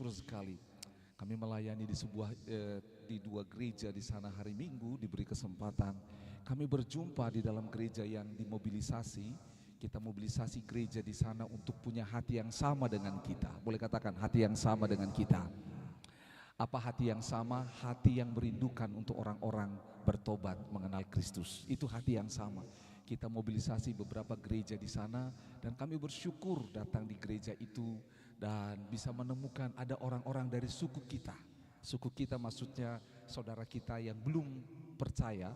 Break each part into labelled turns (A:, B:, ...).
A: bersyukur sekali. Kami melayani di dua gereja di sana hari Minggu, diberi kesempatan. Kami berjumpa di dalam gereja yang dimobilisasi. Kita mobilisasi gereja di sana untuk punya hati yang sama dengan kita. Boleh katakan hati yang sama dengan kita. Apa hati yang sama? Hati yang merindukan untuk orang-orang bertobat mengenal Kristus. Itu hati yang sama. Kita mobilisasi beberapa gereja di sana dan kami bersyukur datang di gereja itu dan bisa menemukan ada orang-orang dari suku kita. Suku kita maksudnya saudara kita yang belum percaya,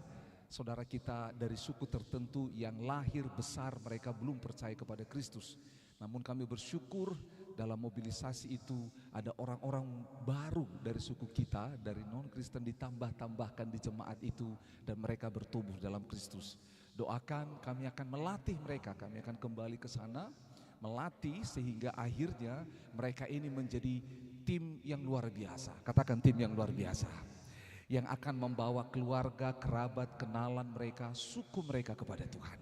A: saudara kita dari suku tertentu yang lahir besar mereka belum percaya kepada Kristus. Namun kami bersyukur dalam mobilisasi itu ada orang-orang baru dari suku kita, dari non-Kristen ditambah-tambahkan di jemaat itu dan mereka bertumbuh dalam Kristus. Doakan, kami akan melatih mereka, kami akan kembali ke sana, melatih sehingga akhirnya mereka ini menjadi tim yang luar biasa. Katakan tim yang luar biasa. Yang akan membawa keluarga, kerabat, kenalan mereka, suku mereka kepada Tuhan.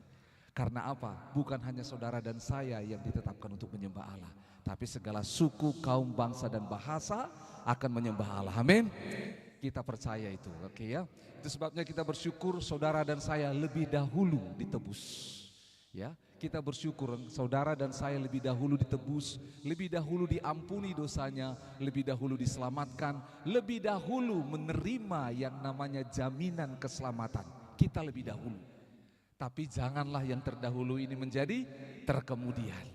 A: Karena apa? Bukan hanya saudara dan saya yang ditetapkan untuk menyembah Allah, tapi segala suku, kaum, bangsa dan bahasa akan menyembah Allah. Amin. Kita percaya itu, oke ya. Itu sebabnya kita bersyukur saudara dan saya lebih dahulu ditebus. Ya, kita bersyukur saudara dan saya lebih dahulu ditebus, lebih dahulu diampuni dosanya, lebih dahulu diselamatkan, lebih dahulu menerima yang namanya jaminan keselamatan. Kita lebih dahulu. Tapi janganlah yang terdahulu ini menjadi terkemudian.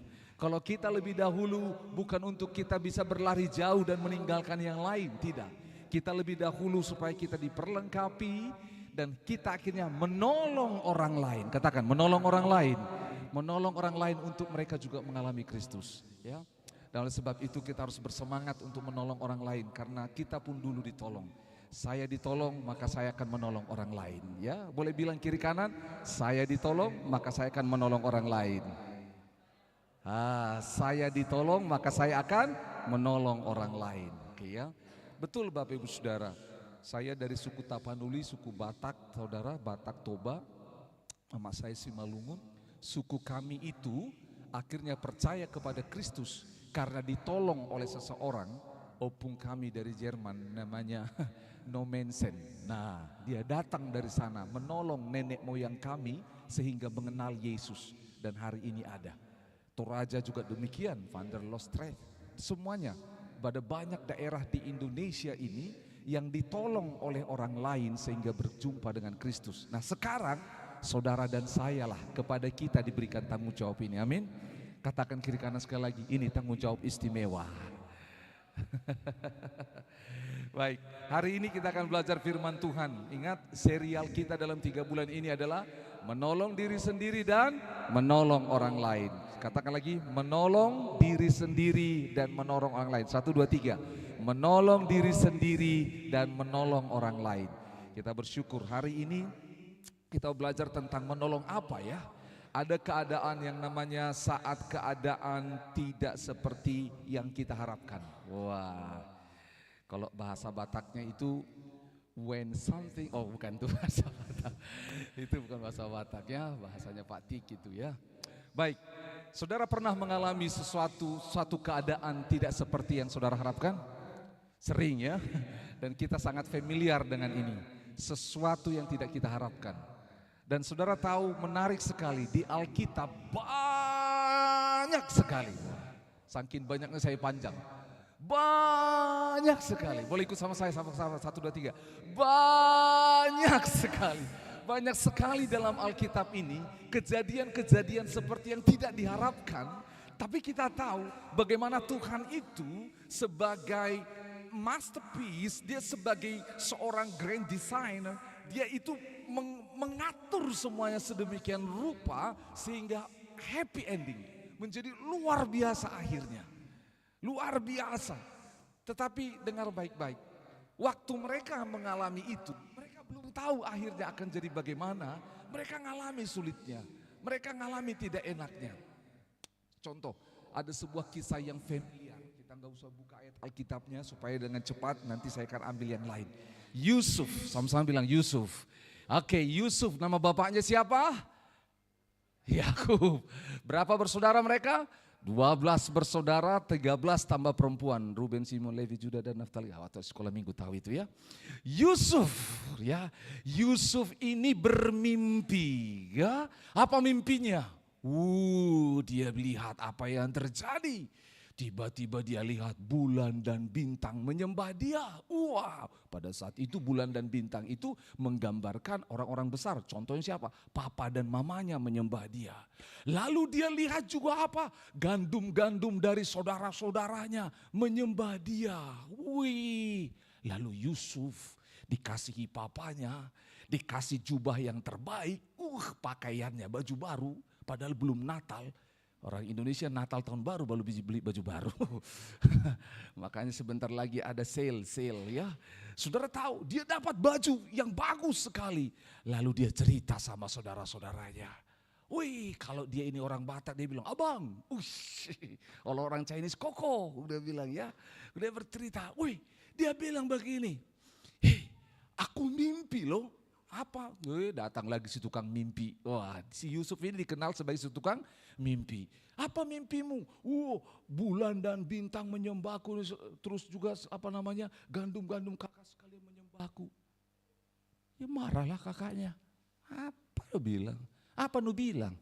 A: Kalau kita lebih dahulu bukan untuk kita bisa berlari jauh dan meninggalkan yang lain, tidak. Kita lebih dahulu supaya kita diperlengkapi dan kita akhirnya menolong orang lain. Katakan menolong orang lain. Menolong orang lain untuk mereka juga mengalami Kristus, ya. Dan oleh sebab itu kita harus bersemangat untuk menolong orang lain karena kita pun dulu ditolong. Saya ditolong maka saya akan menolong orang lain, ya. Boleh bilang kiri kanan, saya ditolong maka saya akan menolong orang lain. Saya ditolong maka saya akan menolong orang lain. Oke ya. Betul Bapak Ibu Saudara. Saya dari suku Tapanuli, suku Batak, saudara, Batak Toba. Mama saya Simalungun. Suku kami itu akhirnya percaya kepada Kristus karena ditolong oleh seseorang, opung kami dari Jerman namanya Nomensen. Nah, dia datang dari sana menolong nenek moyang kami sehingga mengenal Yesus dan hari ini ada. Toraja juga demikian, Van der Lostrecht, semuanya. Pada banyak daerah di Indonesia ini yang ditolong oleh orang lain sehingga berjumpa dengan Kristus. Nah sekarang saudara dan saya lah kepada kita diberikan tanggung jawab ini, amin. Katakan kiri kanan sekali lagi, ini tanggung jawab istimewa. Baik, hari ini kita akan belajar firman Tuhan. Ingat serial kita dalam 3 bulan ini adalah menolong diri sendiri dan menolong orang lain. Katakan lagi, menolong diri sendiri dan menolong orang lain. 1, 2, 3. Menolong diri sendiri dan menolong orang lain. Kita bersyukur hari ini kita belajar tentang menolong apa ya. Ada keadaan yang namanya saat keadaan tidak seperti yang kita harapkan. Wah, kalau bahasa Bataknya itu when something, oh bukan itu bahasa Batak. Itu bukan bahasa Batak ya, bahasanya Pak Tik itu ya. Baik, saudara pernah mengalami suatu keadaan tidak seperti yang saudara harapkan? Sering ya, dan kita sangat familiar dengan ini. Sesuatu yang tidak kita harapkan. Dan saudara tahu menarik sekali di Alkitab banyak sekali. Saking banyaknya saya panjang. Banyak sekali. Boleh ikut sama saya sama-sama 1, 2, 3. Banyak sekali. Banyak sekali dalam Alkitab ini kejadian-kejadian seperti yang tidak diharapkan. Tapi kita tahu bagaimana Tuhan itu sebagai masterpiece, dia sebagai seorang grand designer, dia itu mengatur semuanya sedemikian rupa sehingga happy ending, menjadi luar biasa akhirnya. Luar biasa. Tetapi dengar baik-baik, waktu mereka mengalami itu, mereka belum tahu akhirnya akan jadi bagaimana. Mereka ngalami sulitnya, mereka ngalami tidak enaknya. Contoh, ada sebuah kisah yang familiar. Kita nggak usah buka ayat Alkitabnya supaya dengan cepat nanti saya akan ambil yang lain. Yusuf, sama-sama bilang Yusuf. Oke, Yusuf, nama bapaknya siapa? Yakub. Berapa bersaudara mereka? 12 bersaudara, 13 tambah perempuan. Ruben, Simon, Levi, Juda dan Naftali. Atau sekolah minggu tahu itu ya. Yusuf ya. Yusuf ini bermimpi ya. Apa mimpinya? Dia melihat apa yang terjadi. Tiba-tiba dia lihat bulan dan bintang menyembah dia. Pada saat itu bulan dan bintang itu menggambarkan orang-orang besar. Contohnya siapa? Papa dan mamanya menyembah dia. Lalu dia lihat juga apa? Gandum-gandum dari saudara-saudaranya menyembah dia. Lalu Yusuf dikasihi papanya, dikasih jubah yang terbaik. Pakaiannya baju baru, padahal belum Natal. Orang Indonesia Natal tahun baru baru bisa beli baju baru. Makanya sebentar lagi ada sale ya. Saudara tahu dia dapat baju yang bagus sekali. Lalu dia cerita sama saudara-saudaranya. Kalau dia ini orang Batak dia bilang, abang. Kalau orang Chinese koko udah bilang ya. Udah bercerita. Dia bilang begini. Aku mimpi loh. Apa? Datang lagi si tukang mimpi. Si Yusuf ini dikenal sebagai si tukang mimpi. Apa mimpimu? Bulan dan bintang menyembahku. Terus juga gandum-gandum kakak sekalian menyembahku. Ya marahlah kakaknya. Apa lu bilang?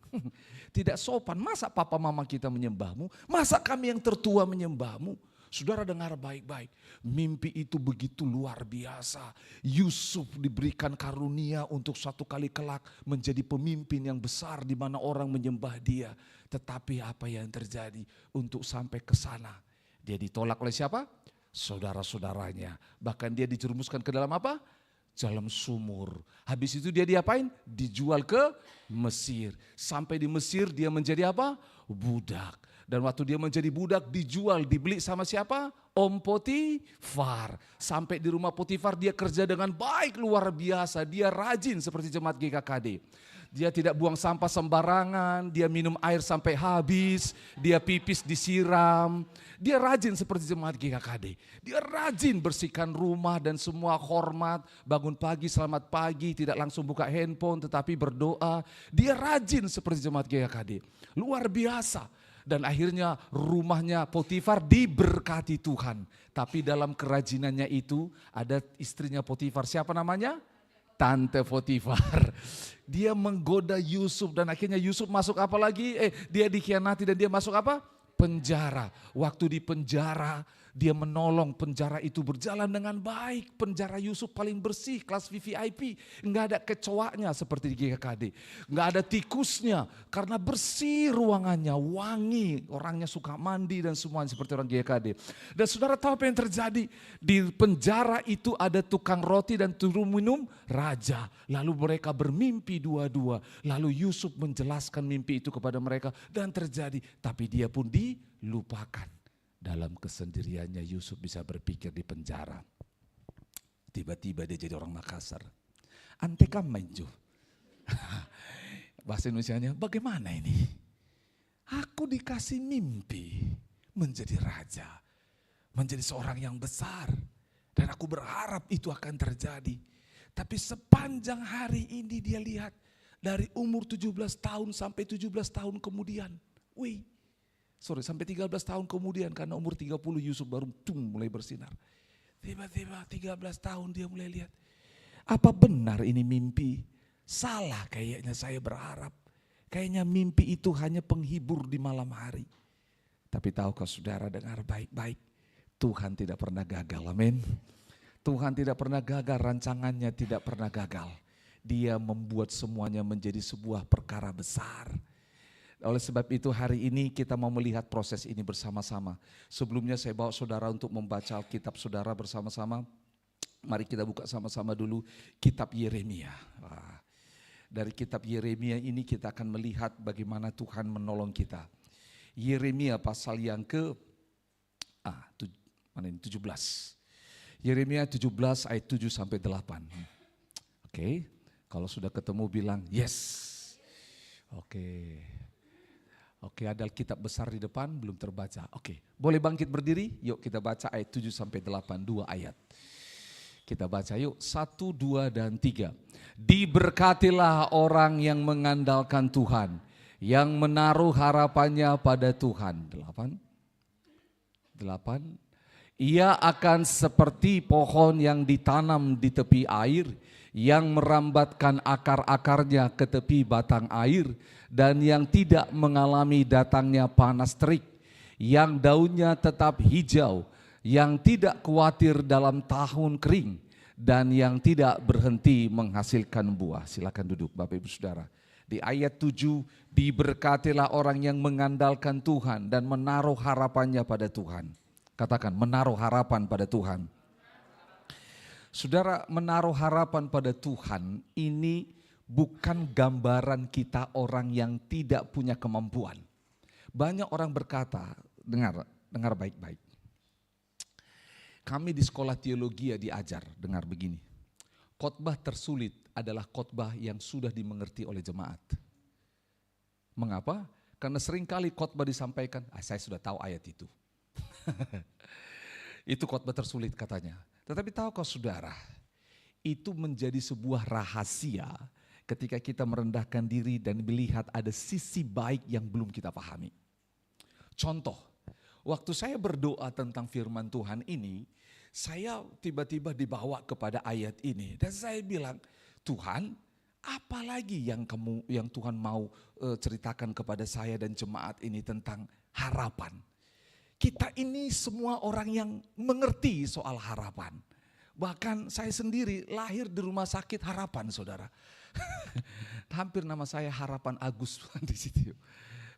A: Tidak sopan. Masa papa mama kita menyembahmu? Masa kami yang tertua menyembahmu? Saudara dengar baik-baik, mimpi itu begitu luar biasa. Yusuf diberikan karunia untuk suatu kali kelak menjadi pemimpin yang besar di mana orang menyembah dia. Tetapi apa yang terjadi untuk sampai ke sana? Dia ditolak oleh siapa? Saudara-saudaranya. Bahkan dia dijerumuskan ke dalam apa? Dalam sumur. Habis itu dia diapain? Dijual ke Mesir. Sampai di Mesir dia menjadi apa? Budak. Dan waktu dia menjadi budak dijual, dibeli sama siapa? Om Potifar. Sampai di rumah Potifar dia kerja dengan baik luar biasa. Dia rajin seperti jemaat GKKD. Dia tidak buang sampah sembarangan, dia minum air sampai habis, dia pipis disiram. Dia rajin seperti jemaat GKKD. Dia rajin bersihkan rumah dan semua hormat. Bangun pagi, selamat pagi, tidak langsung buka handphone tetapi berdoa. Dia rajin seperti jemaat GKKD. Luar biasa. Dan akhirnya rumahnya Potifar diberkati Tuhan. Tapi dalam kerajinannya itu ada istrinya Potifar. Siapa namanya? Tante Potifar. Dia menggoda Yusuf dan akhirnya Yusuf masuk apa lagi? Dia dikhianati dan dia masuk apa? Penjara. Waktu di penjara dia menolong penjara itu berjalan dengan baik. Penjara Yusuf paling bersih, kelas VVIP. Enggak ada kecoaknya seperti di GKKD. Enggak ada tikusnya karena bersih ruangannya, wangi. Orangnya suka mandi dan semuanya seperti orang GKKD. Dan saudara tahu apa yang terjadi? Di penjara itu ada tukang roti dan turun minum raja. Lalu mereka bermimpi dua-dua. Lalu Yusuf menjelaskan mimpi itu kepada mereka dan terjadi. Tapi dia pun dilupakan. Dalam kesendiriannya Yusuf bisa berpikir di penjara. Tiba-tiba dia jadi orang Makassar. Antekam menju. Bahasa Indonesianya, bagaimana ini? Aku dikasih mimpi menjadi raja. Menjadi seorang yang besar. Dan aku berharap itu akan terjadi. Tapi sepanjang hari ini dia lihat. Dari umur 17 tahun sampai 17 tahun kemudian. Sampai 13 tahun kemudian karena umur 30 Yusuf baru mulai bersinar. Tiba-tiba 13 tahun dia mulai lihat. Apa benar ini mimpi? Salah kayaknya saya berharap. Kayaknya mimpi itu hanya penghibur di malam hari. Tapi tahukah saudara dengar baik-baik. Tuhan tidak pernah gagal, amin. Tuhan tidak pernah gagal, rancangannya tidak pernah gagal. Dia membuat semuanya menjadi sebuah perkara besar. Oleh sebab itu hari ini kita mau melihat proses ini bersama-sama. Sebelumnya saya bawa saudara untuk membaca Alkitab saudara bersama-sama. Mari kita buka sama-sama dulu kitab Yeremia. Dari kitab Yeremia ini kita akan melihat bagaimana Tuhan menolong kita. Yeremia pasal yang ke 17. Yeremia 17 ayat 7 sampai 8. Oke, kalau sudah ketemu bilang yes. Oke, ada Alkitab besar di depan belum terbaca. Oke, boleh bangkit berdiri? Yuk kita baca ayat 7 sampai 8, 2 ayat. Kita baca yuk, 1, 2, dan 3. Diberkatilah orang yang mengandalkan Tuhan, Yang menaruh harapannya pada Tuhan. 8. Ia akan seperti pohon yang ditanam di tepi air, yang merambatkan akar-akarnya ke tepi batang air, dan yang tidak mengalami datangnya panas terik, yang daunnya tetap hijau, yang tidak khawatir dalam tahun kering, dan yang tidak berhenti menghasilkan buah. Silakan duduk Bapak Ibu Saudara. Di ayat 7, diberkatilah orang yang mengandalkan Tuhan dan menaruh harapannya pada Tuhan. Katakan, menaruh harapan pada Tuhan. Saudara, menaruh harapan pada Tuhan ini bukan gambaran kita orang yang tidak punya kemampuan. Banyak orang berkata, dengar baik-baik. Kami di sekolah teologi diajar, dengar begini. Khotbah tersulit adalah khotbah yang sudah dimengerti oleh jemaat. Mengapa? Karena seringkali khotbah disampaikan, saya sudah tahu ayat itu. Itu khotbah tersulit katanya. Tetapi tahukah saudara, itu menjadi sebuah rahasia ketika kita merendahkan diri dan melihat ada sisi baik yang belum kita pahami. Contoh, waktu saya berdoa tentang firman Tuhan ini, saya tiba-tiba dibawa kepada ayat ini dan saya bilang, Tuhan, apa lagi yang Tuhan mau ceritakan kepada saya dan jemaat ini tentang harapan? Kita ini semua orang yang mengerti soal harapan. Bahkan saya sendiri lahir di rumah sakit harapan, saudara. Hampir nama saya Harapan Agus di situ.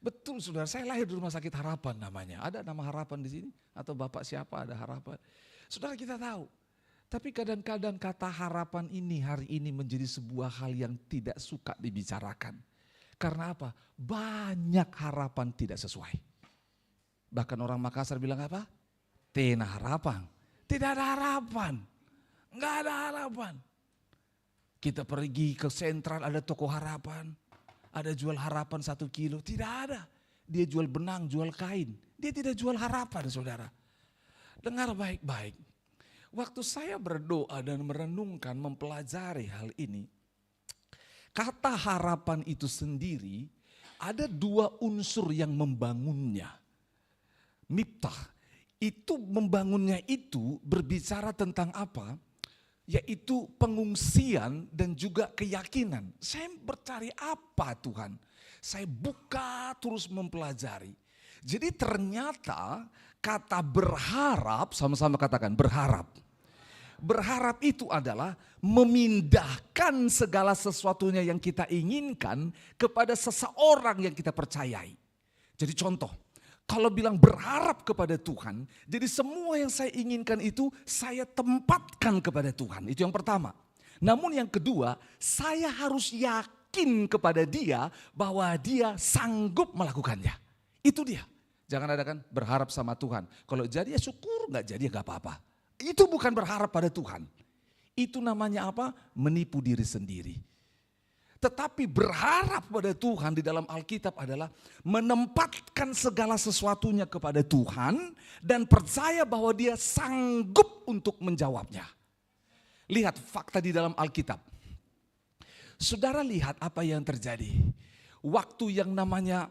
A: Betul saudara, saya lahir di rumah sakit harapan namanya. Ada nama harapan di sini? Atau bapak siapa ada harapan? Saudara, kita tahu. Tapi kadang-kadang kata harapan ini hari ini menjadi sebuah hal yang tidak suka dibicarakan. Karena apa? Banyak harapan tidak sesuai. Bahkan orang Makassar bilang apa? Tena harapan. Tidak ada harapan. Enggak ada harapan. Kita pergi ke sentral ada toko harapan. Ada jual harapan 1 kilo. Tidak ada. Dia jual benang, jual kain. Dia tidak jual harapan, saudara. Dengar baik-baik. Waktu saya berdoa dan merenungkan, mempelajari hal ini. Kata harapan itu sendiri ada 2 unsur yang membangunnya. Miftah, itu membangunnya itu berbicara tentang apa? Yaitu pengungsian dan juga keyakinan. Saya bercari apa Tuhan? Saya buka terus mempelajari. Jadi ternyata kata berharap, sama-sama katakan berharap. Berharap itu adalah memindahkan segala sesuatunya yang kita inginkan kepada seseorang yang kita percayai. Jadi contoh, kalau bilang berharap kepada Tuhan, jadi semua yang saya inginkan itu saya tempatkan kepada Tuhan. Itu yang pertama. Namun yang kedua, saya harus yakin kepada Dia bahwa Dia sanggup melakukannya. Itu dia. Jangan ada kan berharap sama Tuhan. Kalau jadi ya syukur, nggak jadi ya nggak apa-apa. Itu bukan berharap pada Tuhan. Itu namanya apa? Menipu diri sendiri. Tetapi berharap pada Tuhan di dalam Alkitab adalah menempatkan segala sesuatunya kepada Tuhan dan percaya bahwa Dia sanggup untuk menjawabnya. Lihat fakta di dalam Alkitab. Saudara lihat apa yang terjadi. Waktu yang namanya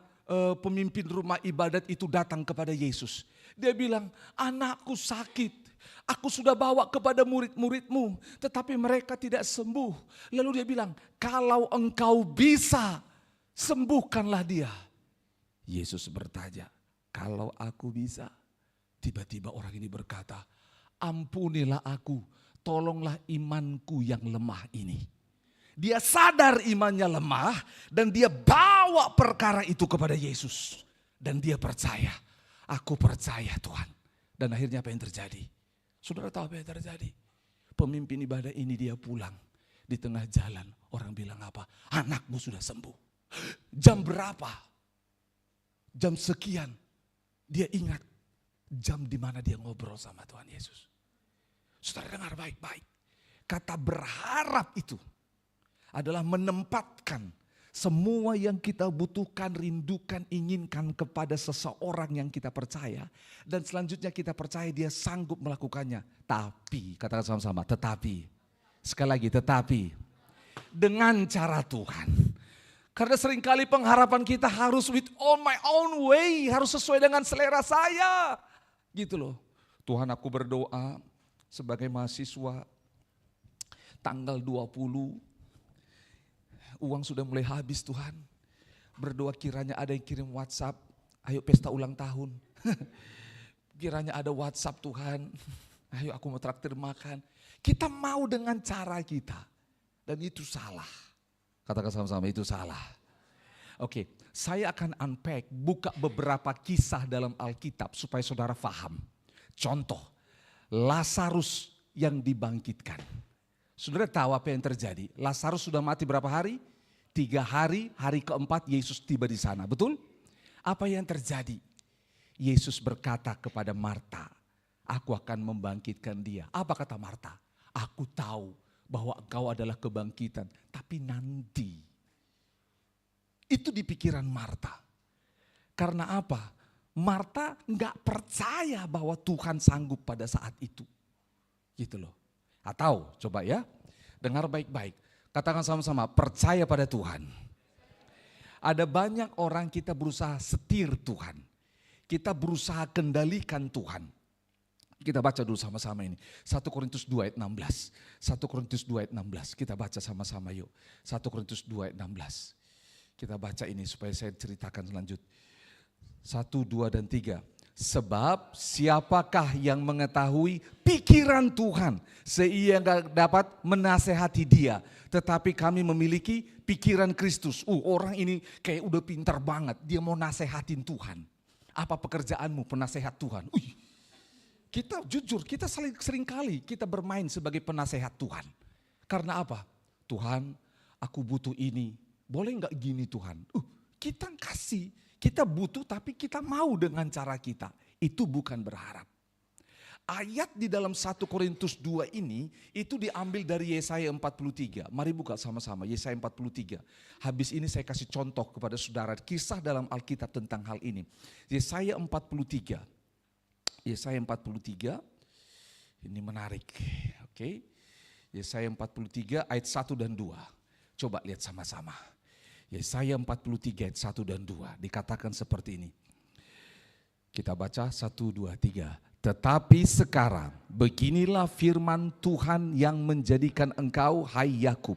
A: pemimpin rumah ibadat itu datang kepada Yesus. Dia bilang, anakku sakit. Aku sudah bawa kepada murid-muridmu, tetapi mereka tidak sembuh. Lalu dia bilang, kalau engkau bisa, sembuhkanlah dia. Yesus bertanya, kalau aku bisa? Tiba-tiba orang ini berkata, ampunilah aku, tolonglah imanku yang lemah ini. Dia sadar imannya lemah dan dia bawa perkara itu kepada Yesus. Dan dia percaya, aku percaya Tuhan. Dan akhirnya apa yang terjadi? Saudara tahu apa yang terjadi? Pemimpin ibadah ini dia pulang. Di tengah jalan orang bilang apa? Anakmu sudah sembuh. Jam berapa? Jam sekian. Dia ingat jam di mana dia ngobrol sama Tuhan Yesus. Saudara dengar baik-baik. Kata berharap itu adalah menempatkan semua yang kita butuhkan, rindukan, inginkan kepada seseorang yang kita percaya. Dan selanjutnya kita percaya dia sanggup melakukannya. Tapi, katakan sama-sama, tetapi. Sekali lagi, tetapi. Dengan cara Tuhan. Karena seringkali pengharapan kita harus with on my own way, harus sesuai dengan selera saya. Gitu loh. Tuhan, aku berdoa sebagai mahasiswa tanggal 20, uang sudah mulai habis Tuhan. Berdoa kiranya ada yang kirim WhatsApp, ayo pesta ulang tahun. Kiranya ada WhatsApp Tuhan, ayo aku mau traktir makan. Kita mau dengan cara kita dan itu salah. Katakan sama-sama, itu salah. Oke, saya akan unpack, buka beberapa kisah dalam Alkitab supaya saudara paham. Contoh, Lazarus yang dibangkitkan. Saudara tahu apa yang terjadi? Lazarus sudah mati berapa hari? 3 hari, hari keempat Yesus tiba di sana, betul? Apa yang terjadi? Yesus berkata kepada Marta, aku akan membangkitkan dia. Apa kata Marta? Aku tahu bahwa engkau adalah kebangkitan, tapi nanti. Itu di pikiran Marta. Karena apa? Marta nggak percaya bahwa Tuhan sanggup pada saat itu. Gitu loh. Atau coba ya, dengar baik-baik. Katakan sama-sama, percaya pada Tuhan. Ada banyak orang kita berusaha setir Tuhan. Kita berusaha kendalikan Tuhan. Kita baca dulu sama-sama ini. 1 Korintus 2 ayat 16. 1 Korintus 2 ayat 16. Kita baca sama-sama yuk. 1 Korintus 2 ayat 16. Kita baca ini supaya saya ceritakan lanjut. 1, 2 dan 3. Sebab siapakah yang mengetahui pikiran Tuhan sehingga dapat menasehati dia. Tetapi kami memiliki pikiran Kristus. Orang ini kayak udah pintar banget. Dia mau nasehatin Tuhan. Apa pekerjaanmu penasehat Tuhan? Kita jujur, kita seringkali kita bermain sebagai penasehat Tuhan. Karena apa? Tuhan, aku butuh ini. Boleh enggak gini Tuhan? Kita kasih, kita butuh tapi kita mau dengan cara kita. Itu bukan berharap. Ayat di dalam 1 Korintus 2 ini itu diambil dari Yesaya 43. Mari buka sama-sama Yesaya 43. Habis ini saya kasih contoh kepada saudara kisah dalam Alkitab tentang hal ini. Yesaya 43. Yesaya 43. Ini menarik. Oke. Yesaya 43 ayat 1 dan 2. Coba lihat sama-sama. Yesaya 43 ayat 1 dan 2 dikatakan seperti ini. Kita baca 1, 2, 3. Tetapi sekarang beginilah firman Tuhan yang menjadikan engkau hai Yakub,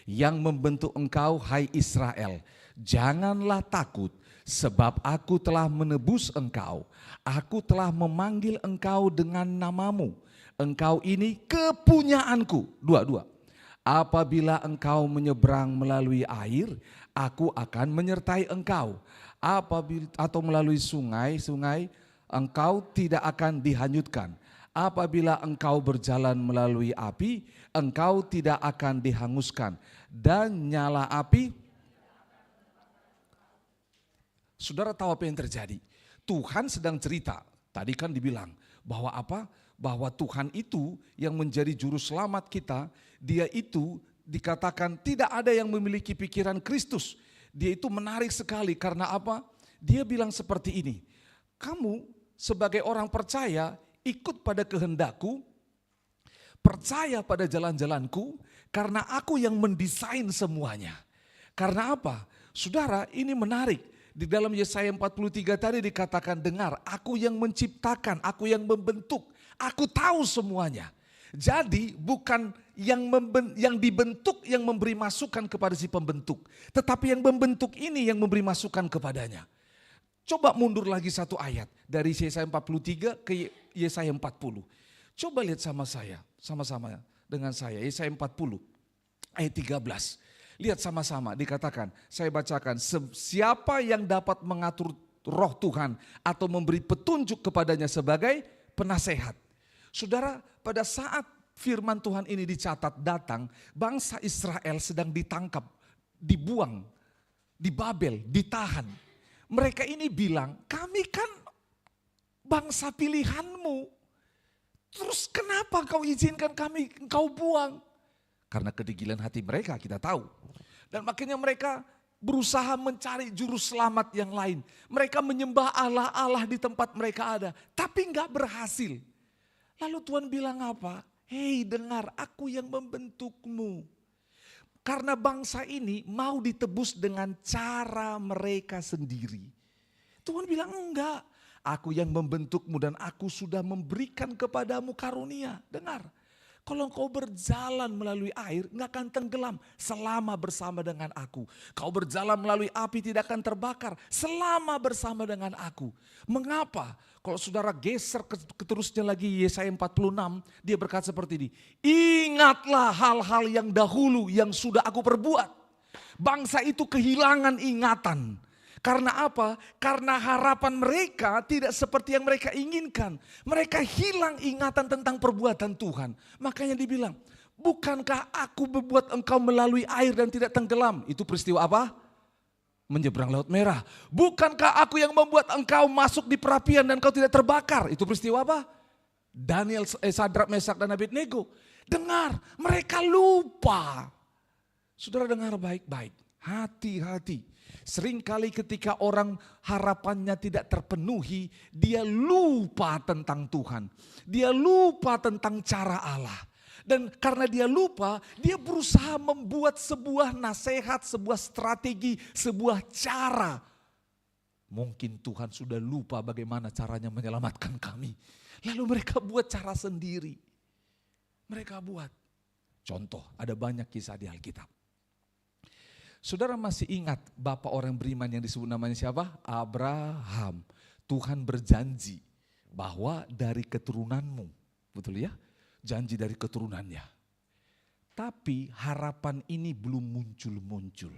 A: yang membentuk engkau hai Israel. Janganlah takut sebab aku telah menebus engkau. Aku telah memanggil engkau dengan namamu. Engkau ini kepunyaanku. 2. Apabila engkau menyeberang melalui air, aku akan menyertai engkau. Atau melalui sungai, engkau tidak akan dihanyutkan. Apabila engkau berjalan melalui api, engkau tidak akan dihanguskan. Dan nyala api. Saudara tahu apa yang terjadi? Tuhan sedang cerita. Tadi kan dibilang bahwa apa? Bahwa Tuhan itu yang menjadi juru selamat kita. Dia itu dikatakan tidak ada yang memiliki pikiran Kristus. Dia itu menarik sekali karena apa? Dia bilang seperti ini. Kamu sebagai orang percaya ikut pada kehendakku, percaya pada jalan-jalanku karena aku yang mendesain semuanya. Karena apa? Saudara, ini menarik. Di dalam Yesaya 43 tadi dikatakan dengar, aku yang menciptakan, aku yang membentuk, aku tahu semuanya. Jadi bukan yang dibentuk yang memberi masukan kepada si pembentuk. Tetapi yang membentuk ini yang memberi masukan kepadanya. Coba mundur lagi 1 ayat dari Yesaya 43 ke Yesaya 40. Coba lihat sama-sama dengan saya. Yesaya 40 ayat 13. Lihat sama-sama dikatakan, saya bacakan. Siapa yang dapat mengatur roh Tuhan atau memberi petunjuk kepadanya sebagai penasehat. Saudara, pada saat firman Tuhan ini dicatat datang, bangsa Israel sedang ditangkap, dibuang, di Babel, ditahan. Mereka ini bilang, kami kan bangsa pilihanmu. Terus kenapa kau izinkan kami engkau buang? Karena kedegilan hati mereka kita tahu. Dan makanya mereka berusaha mencari juru selamat yang lain. Mereka menyembah Allah-Allah di tempat mereka ada. Tapi enggak berhasil. Lalu Tuhan bilang apa? Hei dengar, aku yang membentukmu. Karena bangsa ini mau ditebus dengan cara mereka sendiri. Tuhan bilang enggak. Aku yang membentukmu dan aku sudah memberikan kepadamu karunia. Dengar. Kalau engkau berjalan melalui air, enggak akan tenggelam selama bersama dengan aku. Kau berjalan melalui api tidak akan terbakar selama bersama dengan aku. Mengapa? Kalau saudara geser keterusnya lagi Yesaya 46, dia berkata seperti ini. Ingatlah hal-hal yang dahulu yang sudah aku perbuat. Bangsa itu kehilangan ingatan. Karena apa? Karena harapan mereka tidak seperti yang mereka inginkan. Mereka hilang ingatan tentang perbuatan Tuhan. Makanya dibilang, bukankah aku membuat engkau melalui air dan tidak tenggelam? Itu peristiwa apa? Menyeberang Laut Merah. Bukankah aku yang membuat engkau masuk di perapian dan engkau tidak terbakar? Itu peristiwa apa? Daniel, Sadrak, Mesak dan Abednego. Dengar, mereka lupa. Saudara dengar baik-baik. Hati-hati. Seringkali ketika orang harapannya tidak terpenuhi, dia lupa tentang Tuhan. Dia lupa tentang cara Allah. Dan karena dia lupa, dia berusaha membuat sebuah nasihat, sebuah strategi, sebuah cara. Mungkin Tuhan sudah lupa bagaimana caranya menyelamatkan kami. Lalu mereka buat cara sendiri. Mereka buat. Contoh, ada banyak kisah di Alkitab. Saudara masih ingat bapak orang beriman yang disebut namanya siapa? Abraham. Tuhan berjanji bahwa dari keturunanmu, betul ya? Janji dari keturunannya. Tapi harapan ini belum muncul-muncul.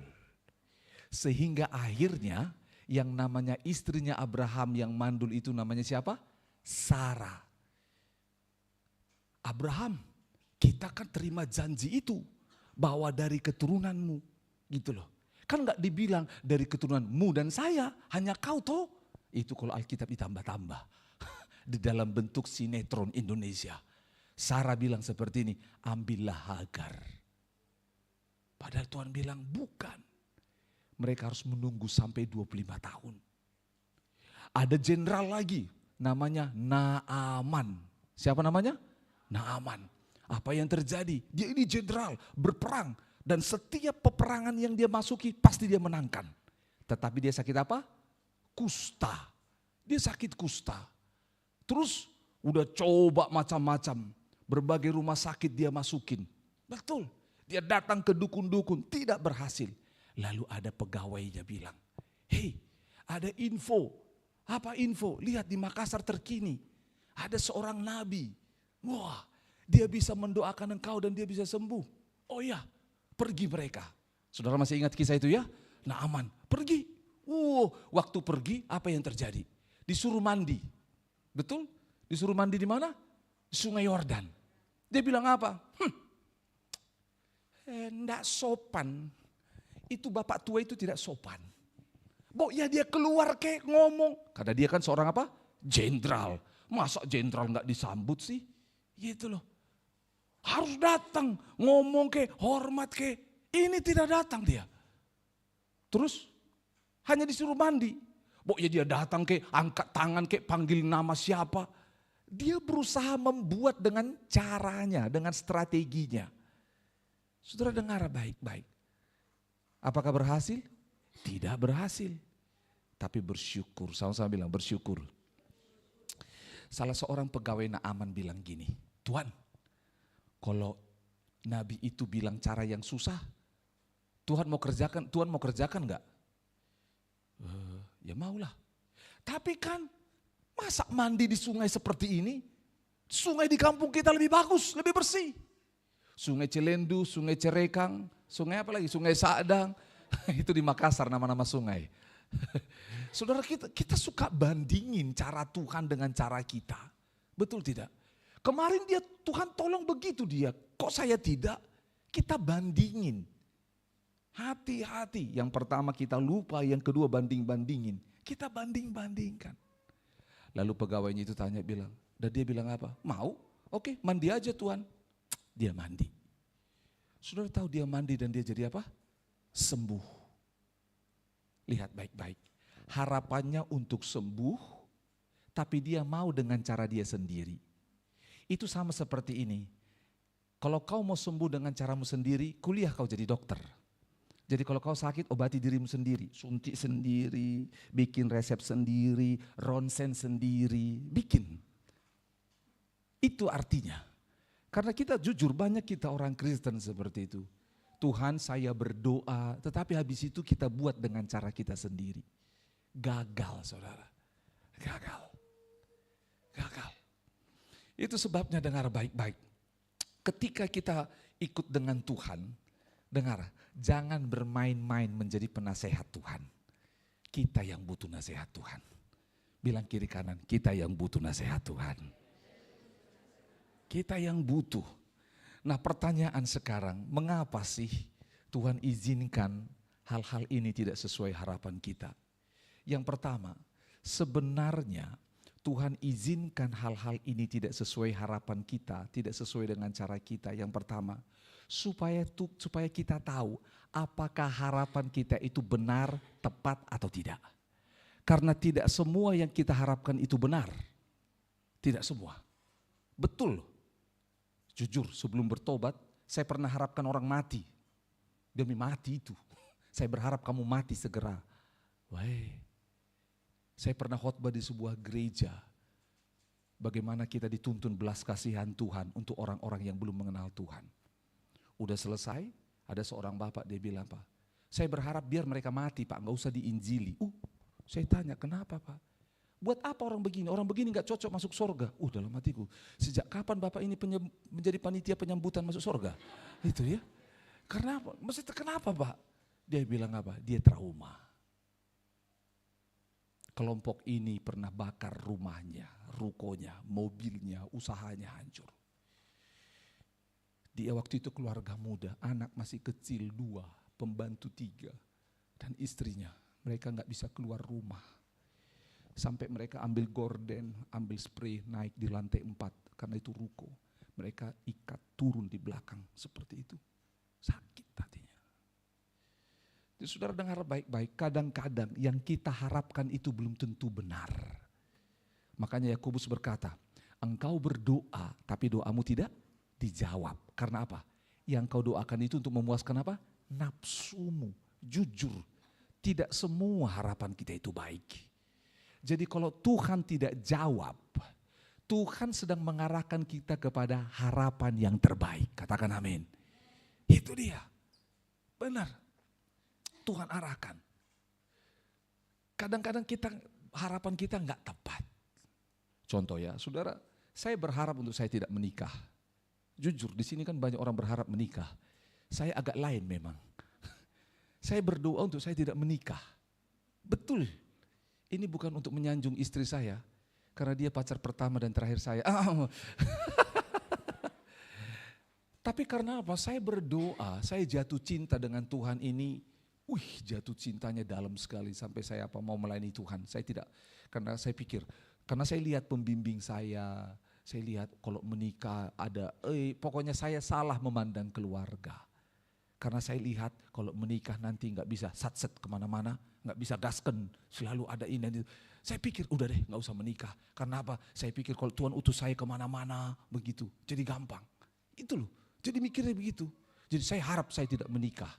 A: Sehingga akhirnya yang namanya istrinya Abraham yang mandul itu namanya siapa? Sarah. Abraham, kita kan terima janji itu bahwa dari keturunanmu. Gitu loh. Kan gak dibilang dari keturunanmu dan saya, hanya kau toh. Itu kalau Alkitab ditambah-tambah. Di dalam bentuk sinetron Indonesia. Sarah bilang seperti ini, ambillah Hagar. Padahal Tuhan bilang bukan. Mereka harus menunggu sampai 25 tahun. Ada jenderal lagi, namanya Naaman. Siapa namanya? Naaman. Apa yang terjadi? Dia ini jenderal, berperang. Dan setiap peperangan yang dia masuki pasti dia menangkan. Tetapi dia sakit apa? Kusta. Dia sakit kusta. Terus udah coba macam-macam. Berbagai rumah sakit dia masukin. Betul. Dia datang ke dukun-dukun, tidak berhasil. Lalu ada pegawainya bilang, hei ada info. Apa info? Lihat di Makassar terkini. Ada seorang nabi. Wah, dia bisa mendoakan engkau dan dia bisa sembuh. Oh ya. Pergi mereka. Saudara masih ingat kisah itu ya? Naaman pergi. Waktu pergi apa yang terjadi? Disuruh mandi. Betul? Disuruh mandi di mana? Sungai Yordan. Dia bilang apa? Enggak sopan. Itu bapak tua itu tidak sopan. Ya dia keluar kayak ngomong. Karena dia kan seorang apa? Jenderal. Masa jenderal enggak disambut sih? Gitu loh. Harus datang, ngomong ke, hormat ke. Ini tidak datang dia. Terus hanya disuruh mandi. Ya dia datang ke, angkat tangan ke, panggil nama siapa. Dia berusaha membuat dengan caranya, dengan strateginya. Saudara dengar baik-baik. Apakah berhasil? Tidak berhasil. Tapi bersyukur, sama-sama bilang bersyukur. Salah seorang pegawai Naaman bilang gini, Tuhan, kalau Nabi itu bilang cara yang susah, Tuhan mau kerjakan enggak? Ya maulah. Tapi kan masa mandi di sungai seperti ini? Sungai di kampung kita lebih bagus, lebih bersih. Sungai Cilendu, Sungai Cerekang, sungai apa lagi? Sungai Sadang. Itu di Makassar nama-nama sungai. Saudara kita suka bandingin cara Tuhan dengan cara kita. Betul tidak? Kemarin Tuhan tolong begitu dia, kok saya tidak? Kita bandingin. Hati-hati, yang pertama kita lupa, yang kedua banding-bandingin. Kita banding-bandingkan. Lalu pegawainya itu bilang, dan dia bilang apa? Mau? Oke, mandi aja Tuhan. Dia mandi. Saudara tahu dia mandi dan dia jadi apa? Sembuh. Lihat baik-baik. Harapannya untuk sembuh, tapi dia mau dengan cara dia sendiri. Itu sama seperti ini. Kalau kau mau sembuh dengan caramu sendiri, kuliah kau jadi dokter. Jadi kalau kau sakit, obati dirimu sendiri. Suntik sendiri, bikin resep sendiri, ronsen sendiri, bikin. Itu artinya. Karena kita jujur, banyak kita orang Kristen seperti itu. Tuhan, saya berdoa, tetapi habis itu kita buat dengan cara kita sendiri. Gagal, saudara. Gagal. Itu sebabnya dengar baik-baik. Ketika kita ikut dengan Tuhan, dengar, jangan bermain-main menjadi penasehat Tuhan. Kita yang butuh nasihat Tuhan. Bilang kiri kanan, kita yang butuh nasihat Tuhan. Kita yang butuh. Nah, pertanyaan sekarang, mengapa sih Tuhan izinkan hal-hal ini tidak sesuai harapan kita? Yang pertama, sebenarnya Tuhan izinkan hal-hal ini tidak sesuai harapan kita, tidak sesuai dengan cara kita. Yang pertama, supaya kita tahu apakah harapan kita itu benar, tepat atau tidak. Karena tidak semua yang kita harapkan itu benar. Tidak semua. Betul. Jujur, sebelum bertobat, saya pernah harapkan orang mati. Demi mati itu. Saya berharap kamu mati segera. Wah. Saya pernah khotbah di sebuah gereja. Bagaimana kita dituntun belas kasihan Tuhan untuk orang-orang yang belum mengenal Tuhan. Udah selesai, ada seorang bapak dia bilang, Pak, saya berharap biar mereka mati Pak, gak usah diinjili. Saya tanya, kenapa Pak? Buat apa orang begini? Orang begini gak cocok masuk surga. Dalam hatiku, sejak kapan Bapak ini menjadi panitia penyambutan masuk surga? Itu ya. Karena apa? Maksudnya kenapa Pak? Dia bilang apa? Dia trauma. Kelompok ini pernah bakar rumahnya, rukonya, mobilnya, usahanya hancur. Dia waktu itu keluarga muda, anak masih kecil 2, pembantu 3, dan istrinya. Mereka gak bisa keluar rumah. Sampai mereka ambil gorden, ambil spray, naik di lantai 4, karena itu ruko. Mereka ikat turun di belakang, seperti itu. Sakit hatinya. Jadi saudara dengar baik-baik, kadang-kadang yang kita harapkan itu belum tentu benar. Makanya Yakobus berkata, engkau berdoa tapi doamu tidak dijawab. Karena apa? Yang kau doakan itu untuk memuaskan apa? Nafsumu. Jujur, tidak semua harapan kita itu baik. Jadi kalau Tuhan tidak jawab, Tuhan sedang mengarahkan kita kepada harapan yang terbaik. Katakan amin. Itu dia. Benar. Tuhan arahkan. Kadang-kadang harapan kita enggak tepat. Contoh ya, saudara, saya berharap untuk saya tidak menikah. Jujur, di sini kan banyak orang berharap menikah. Saya agak lain memang. Saya berdoa untuk saya tidak menikah. Betul. Ini bukan untuk menyanjung istri saya, karena dia pacar pertama dan terakhir saya. Tapi karena apa? Saya berdoa, saya jatuh cinta dengan Tuhan ini. Jatuh cintanya dalam sekali sampai saya mau melayani Tuhan. Saya tidak, karena saya pikir, karena saya lihat pembimbing saya lihat kalau menikah ada, pokoknya saya salah memandang keluarga. Karena saya lihat kalau menikah nanti gak bisa satset kemana-mana, gak bisa gasken, selalu ada ini. Saya pikir udah deh gak usah menikah. Karena apa? Saya pikir kalau Tuhan utus saya kemana-mana begitu, jadi gampang. Itu loh, jadi mikirnya begitu. Jadi saya harap saya tidak menikah.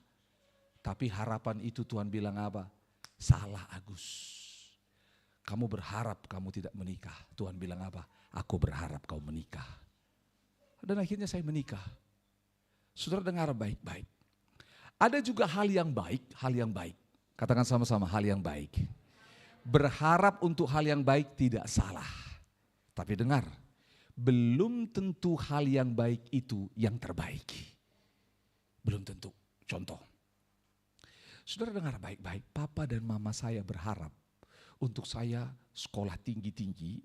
A: Tapi harapan itu Tuhan bilang apa? Salah Agus. Kamu berharap kamu tidak menikah. Tuhan bilang apa? Aku berharap kau menikah. Dan akhirnya saya menikah. Saudara dengar baik-baik. Ada juga hal yang baik, hal yang baik. Katakan sama-sama, hal yang baik. Berharap untuk hal yang baik tidak salah. Tapi dengar, belum tentu hal yang baik itu yang terbaik. Belum tentu. Contoh. Saudara dengar baik-baik, papa dan mama saya berharap untuk saya sekolah tinggi-tinggi,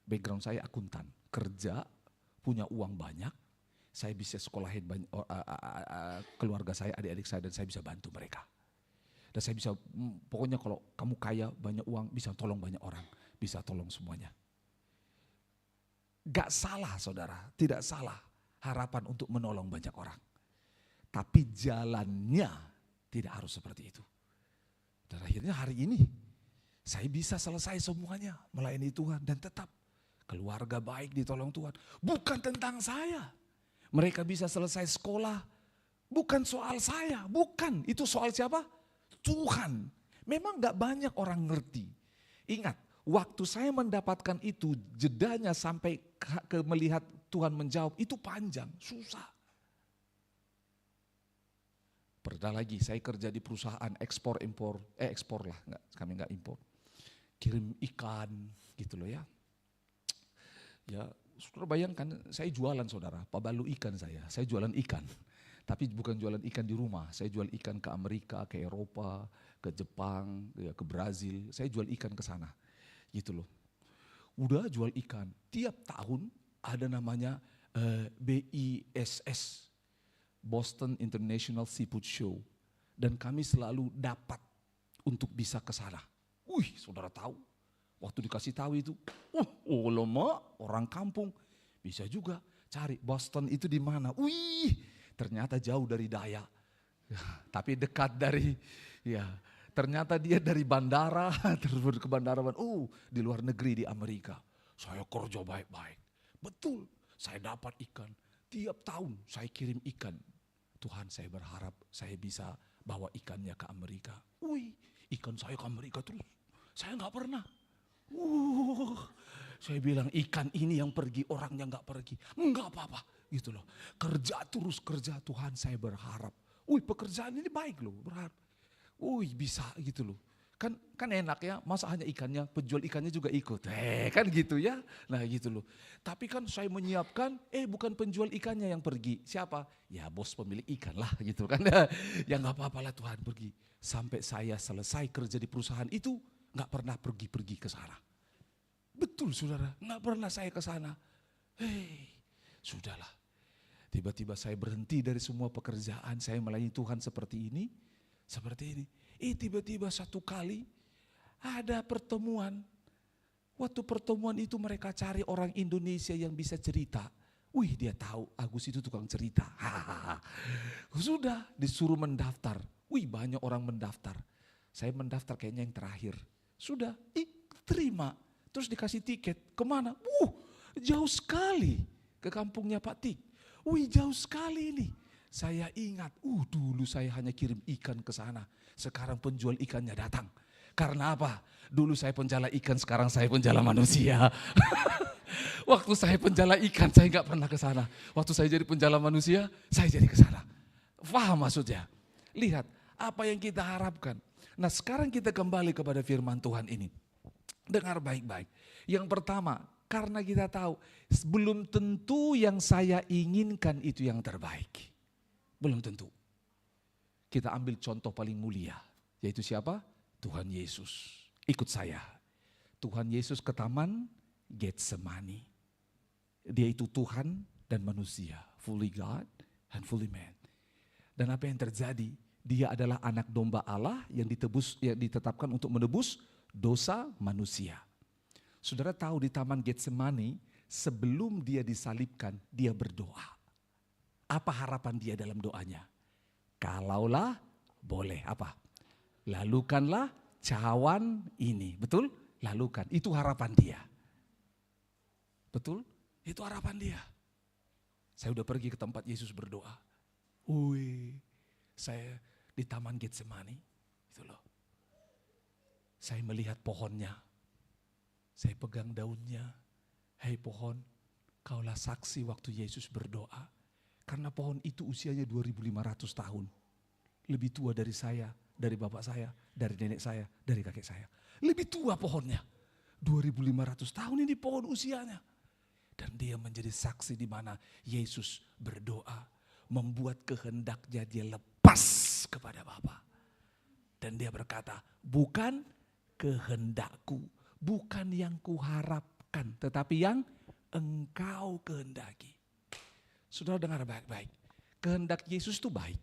A: background saya akuntan, kerja, punya uang banyak, saya bisa sekolahin keluarga saya, adik-adik saya, dan saya bisa bantu mereka. Dan saya bisa, pokoknya kalau kamu kaya, banyak uang, bisa tolong banyak orang, bisa tolong semuanya. Gak salah saudara, tidak salah harapan untuk menolong banyak orang. Tapi jalannya tidak harus seperti itu. Dan akhirnya hari ini saya bisa selesai semuanya melayani Tuhan dan tetap keluarga baik ditolong Tuhan. Bukan tentang saya, Mereka bisa selesai sekolah. Bukan soal saya, bukan. Itu soal siapa? Tuhan. Memang gak banyak orang ngerti. Ingat, waktu saya mendapatkan itu, jedanya sampai ke melihat Tuhan menjawab, itu panjang, susah. Pernah lagi saya kerja di perusahaan ekspor lah, kami nggak impor. Kirim ikan gitu loh ya. Ya, saudara bayangkan saya jualan saudara, pabalu ikan saya jualan ikan. Tapi bukan jualan ikan di rumah, saya jual ikan ke Amerika, ke Eropa, ke Jepang, ke Brazil. Saya jual ikan ke sana, gitu loh. Udah jual ikan, tiap tahun ada namanya BISS, Boston International Seafood Show. Dan kami selalu dapat untuk bisa ke sana. Wih, saudara tahu, waktu dikasih tahu itu, lama orang kampung bisa juga cari Boston itu di mana. Wih, ternyata jauh dari Daya, tapi dekat dari, ya ternyata dia dari bandara, terus ke bandara, di luar negeri di Amerika. Saya kerja baik-baik, betul saya dapat ikan, tiap tahun saya kirim ikan. Tuhan saya berharap saya bisa bawa ikannya ke Amerika. Wih, ikan saya ke Amerika terus, saya gak pernah. Saya bilang ikan ini yang pergi, orangnya gak pergi. Enggak apa-apa gitu loh. Kerja terus kerja, Tuhan saya berharap. Pekerjaan ini baik loh, berharap. Bisa gitu loh. Kan enak ya, masa hanya ikannya, penjual ikannya juga ikut. Kan gitu ya. Nah gitu loh. Tapi kan saya menyiapkan, bukan penjual ikannya yang pergi. Siapa? Ya bos pemilik ikan lah gitu kan. Ya gak apa-apa lah Tuhan pergi. Sampai saya selesai kerja di perusahaan itu, gak pernah pergi-pergi ke sana. Betul saudara, gak pernah saya ke sana. Sudahlah. Tiba-tiba saya berhenti dari semua pekerjaan, saya melayani Tuhan seperti ini. Tiba-tiba satu kali ada pertemuan. Waktu pertemuan itu mereka cari orang Indonesia yang bisa cerita. Dia tahu Agus itu tukang cerita. Sudah disuruh mendaftar. Banyak orang mendaftar. Saya mendaftar kayaknya yang terakhir. Sudah, terima. Terus dikasih tiket, kemana? Jauh sekali ke kampungnya Pak Tik. Jauh sekali ini. Saya ingat, dulu saya hanya kirim ikan ke sana. Sekarang penjual ikannya datang. Karena apa? Dulu saya penjala ikan, sekarang saya penjala manusia. Waktu saya penjala ikan, saya gak pernah ke sana. Waktu saya jadi penjala manusia, saya jadi ke sana. Faham maksudnya? Lihat, apa yang kita harapkan. Nah sekarang kita kembali kepada firman Tuhan ini. Dengar baik-baik. Yang pertama, karena kita tahu belum tentu yang saya inginkan itu yang terbaik. Belum tentu. Kita ambil contoh paling mulia, yaitu siapa? Tuhan Yesus. Ikut saya. Tuhan Yesus ke taman Getsemani. Dia itu Tuhan dan manusia, fully God and fully man. Dan apa yang terjadi? Dia adalah anak domba Allah yang ditetapkan untuk menebus dosa manusia. Saudara tahu di taman Getsemani, sebelum dia disalibkan, dia berdoa. Apa harapan dia dalam doanya? Kalaulah boleh, apa? Lalukanlah cawan ini, betul? Lalukan, itu harapan dia. Betul? Itu harapan dia. Saya udah pergi ke tempat Yesus berdoa. Saya di taman Getsemani, itu loh. Saya melihat pohonnya. Saya pegang daunnya. Hei pohon, kaulah saksi waktu Yesus berdoa. Karena pohon itu usianya 2500 tahun. Lebih tua dari saya, dari bapak saya, dari nenek saya, dari kakek saya. Lebih tua pohonnya. 2500 tahun ini pohon usianya. Dan dia menjadi saksi di mana Yesus berdoa. Membuat kehendaknya dia lepas kepada Bapa. Dan dia berkata, bukan kehendakku, bukan yang kuharapkan, tetapi yang engkau kehendaki. Saudara dengar baik-baik, kehendak Yesus itu baik,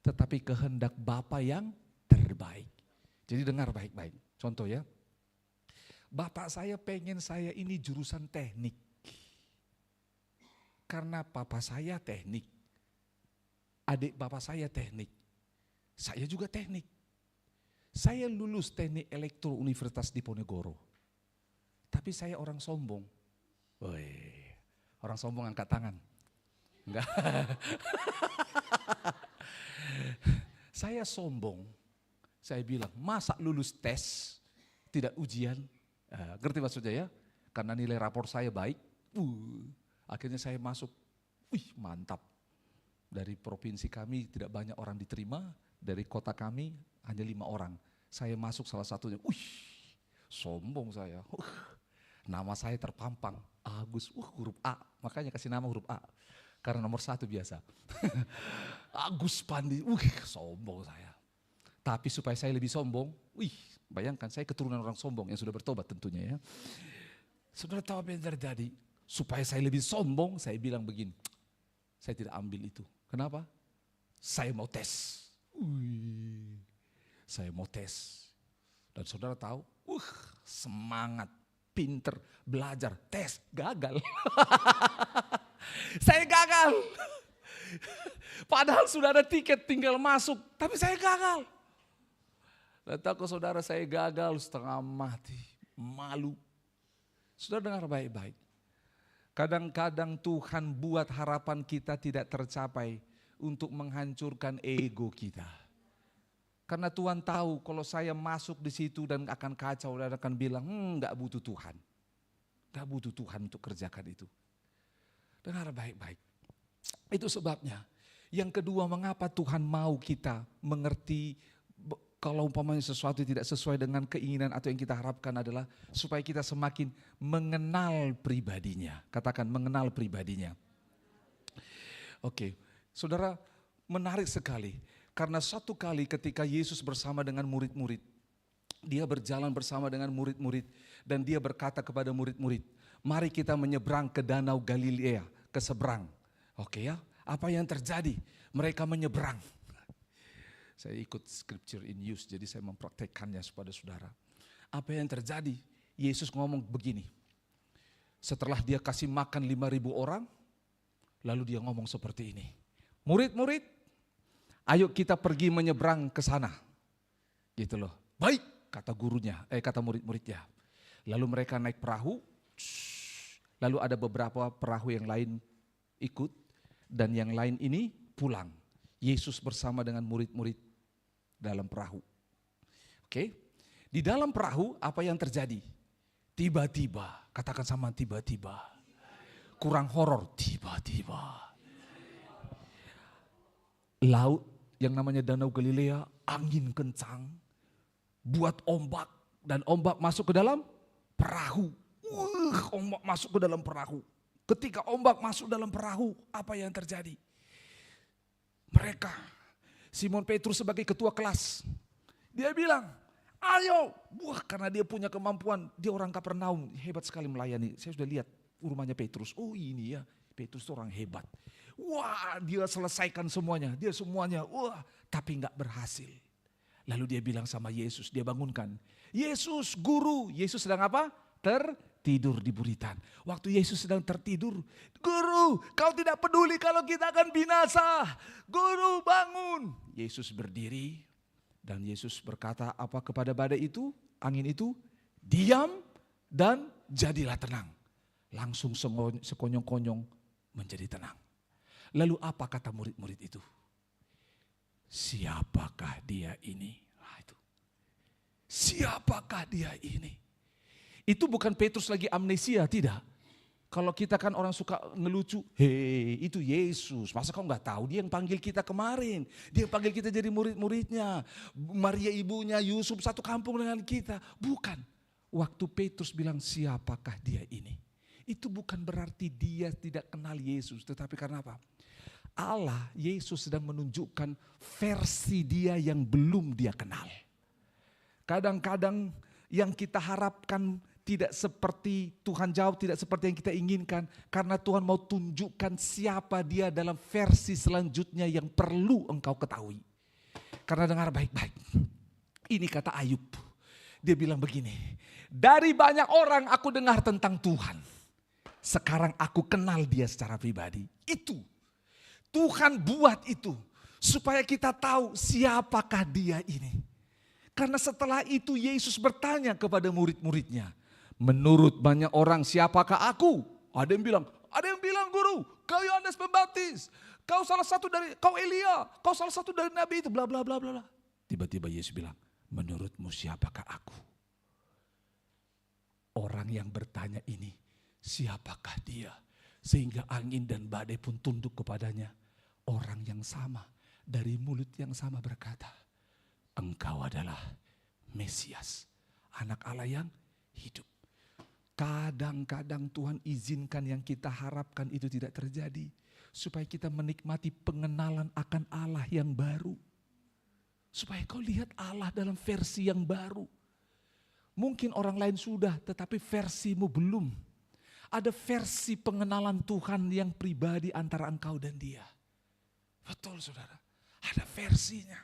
A: tetapi kehendak Bapa yang terbaik. Jadi dengar baik-baik, contoh ya, Bapak saya pengen saya ini jurusan teknik, karena papa saya teknik, adik bapak saya teknik, saya juga teknik. Saya lulus teknik elektro Universitas Diponegoro, tapi saya orang sombong. Orang sombong angkat tangan. Enggak. Saya sombong. Saya bilang, masa lulus tes tidak ujian? Ngerti maksudnya ya? Karena nilai rapor saya baik. Akhirnya saya masuk. Wih, mantap. Dari provinsi kami tidak banyak orang diterima. Dari kota kami hanya 5 orang. Saya masuk salah satunya. Wih, sombong saya. Nama saya terpampang. Agus, huruf A. Makanya kasih nama huruf A. Karena nomor 1 biasa. Agus Pandi, sombong saya. Tapi supaya saya lebih sombong, bayangkan saya keturunan orang sombong yang sudah bertobat tentunya ya. Saudara tahu apa yang terjadi? Supaya saya lebih sombong, saya bilang begini, saya tidak ambil itu. Kenapa? Saya mau tes. Saya mau tes. Dan saudara tahu, semangat, pinter, belajar, tes, gagal. Saya gagal. Padahal sudah ada tiket tinggal masuk, tapi saya gagal. Dan tahu saudara saya gagal setengah mati, malu. Saudara dengar baik-baik. Kadang-kadang Tuhan buat harapan kita tidak tercapai untuk menghancurkan ego kita. Karena Tuhan tahu kalau saya masuk di situ dan akan kacau dan akan bilang, gak butuh Tuhan. Gak butuh Tuhan untuk kerjakan itu. Dengar baik-baik. Itu sebabnya. Yang kedua, mengapa Tuhan mau kita mengerti kalau umpamanya sesuatu tidak sesuai dengan keinginan atau yang kita harapkan adalah supaya kita semakin mengenal pribadinya. Katakan mengenal pribadinya. Oke, saudara, menarik sekali. Karena satu kali ketika Yesus bersama dengan murid-murid, dia berjalan bersama dengan murid-murid dan dia berkata kepada murid-murid, mari kita menyeberang ke Danau Galilea, ke seberang. Oke ya, apa yang terjadi? Mereka menyeberang. Saya ikut scripture in use, jadi saya mempraktekkannya kepada saudara. Apa yang terjadi? Yesus ngomong begini. Setelah dia kasih makan 5.000 orang, lalu dia ngomong seperti ini. Murid-murid, ayo kita pergi menyeberang ke sana. Gitu loh. Baik, kata gurunya, kata murid-muridnya. Lalu mereka naik perahu, lalu ada beberapa perahu yang lain ikut, dan yang lain ini pulang. Yesus bersama dengan murid-murid dalam perahu. Oke, di dalam perahu apa yang terjadi? Tiba-tiba, katakan sama tiba-tiba. Kurang horor, tiba-tiba. Laut yang namanya Danau Galilea, angin kencang, buat ombak, dan ombak masuk ke dalam perahu. Ombak masuk ke dalam perahu. Ketika ombak masuk dalam perahu, apa yang terjadi? Mereka, Simon Petrus sebagai ketua kelas, dia bilang, ayo, karena dia punya kemampuan, dia orang Kapernaum, hebat sekali melayani. Saya sudah lihat rumahnya Petrus, ini ya, Petrus itu orang hebat. Dia selesaikan semuanya, tapi gak berhasil. Lalu dia bilang sama Yesus, dia bangunkan, Yesus guru, Yesus sedang apa? Tertidur di buritan. Waktu Yesus sedang tertidur, guru kau tidak peduli kalau kita akan binasa. Guru bangun. Yesus berdiri dan Yesus berkata apa kepada badai itu, angin itu, diam dan jadilah tenang. Langsung sekonyong-konyong menjadi tenang. Lalu apa kata murid-murid itu? Siapakah dia ini? Itu. Siapakah dia ini? Itu bukan Petrus lagi amnesia, tidak. Kalau kita kan orang suka ngelucu, itu Yesus. Masa kau nggak tahu? Dia yang panggil kita kemarin. Dia yang panggil kita jadi murid-muridnya. Maria ibunya, Yusuf satu kampung dengan kita. Bukan. Waktu Petrus bilang siapakah dia ini? Itu bukan berarti dia tidak kenal Yesus. Tetapi karena apa? Allah, Yesus sedang menunjukkan versi dia yang belum dia kenal. Kadang-kadang yang kita harapkan tidak seperti Tuhan jawab, tidak seperti yang kita inginkan. Karena Tuhan mau tunjukkan siapa dia dalam versi selanjutnya yang perlu engkau ketahui. Karena dengar baik-baik. Ini kata Ayub. Dia bilang begini. Dari banyak orang aku dengar tentang Tuhan. Sekarang aku kenal dia secara pribadi. Itu. Tuhan buat itu. Supaya kita tahu siapakah dia ini. Karena setelah itu Yesus bertanya kepada murid-muridnya. Menurut banyak orang siapakah aku? Ada yang bilang guru kau Yohanes Pembaptis, kau Elia, kau salah satu dari nabi itu, bla bla bla bla. Tiba-tiba Yesus bilang, menurutmu siapakah aku? Orang yang bertanya ini, siapakah dia? Sehingga angin dan badai pun tunduk kepadanya. Orang yang sama, dari mulut yang sama berkata, engkau adalah Mesias, anak Allah yang hidup. Kadang-kadang Tuhan izinkan yang kita harapkan itu tidak terjadi, supaya kita menikmati pengenalan akan Allah yang baru. Supaya kau lihat Allah dalam versi yang baru. Mungkin orang lain sudah, tetapi versimu belum. Ada versi pengenalan Tuhan yang pribadi antara engkau dan dia. Betul saudara, ada versinya.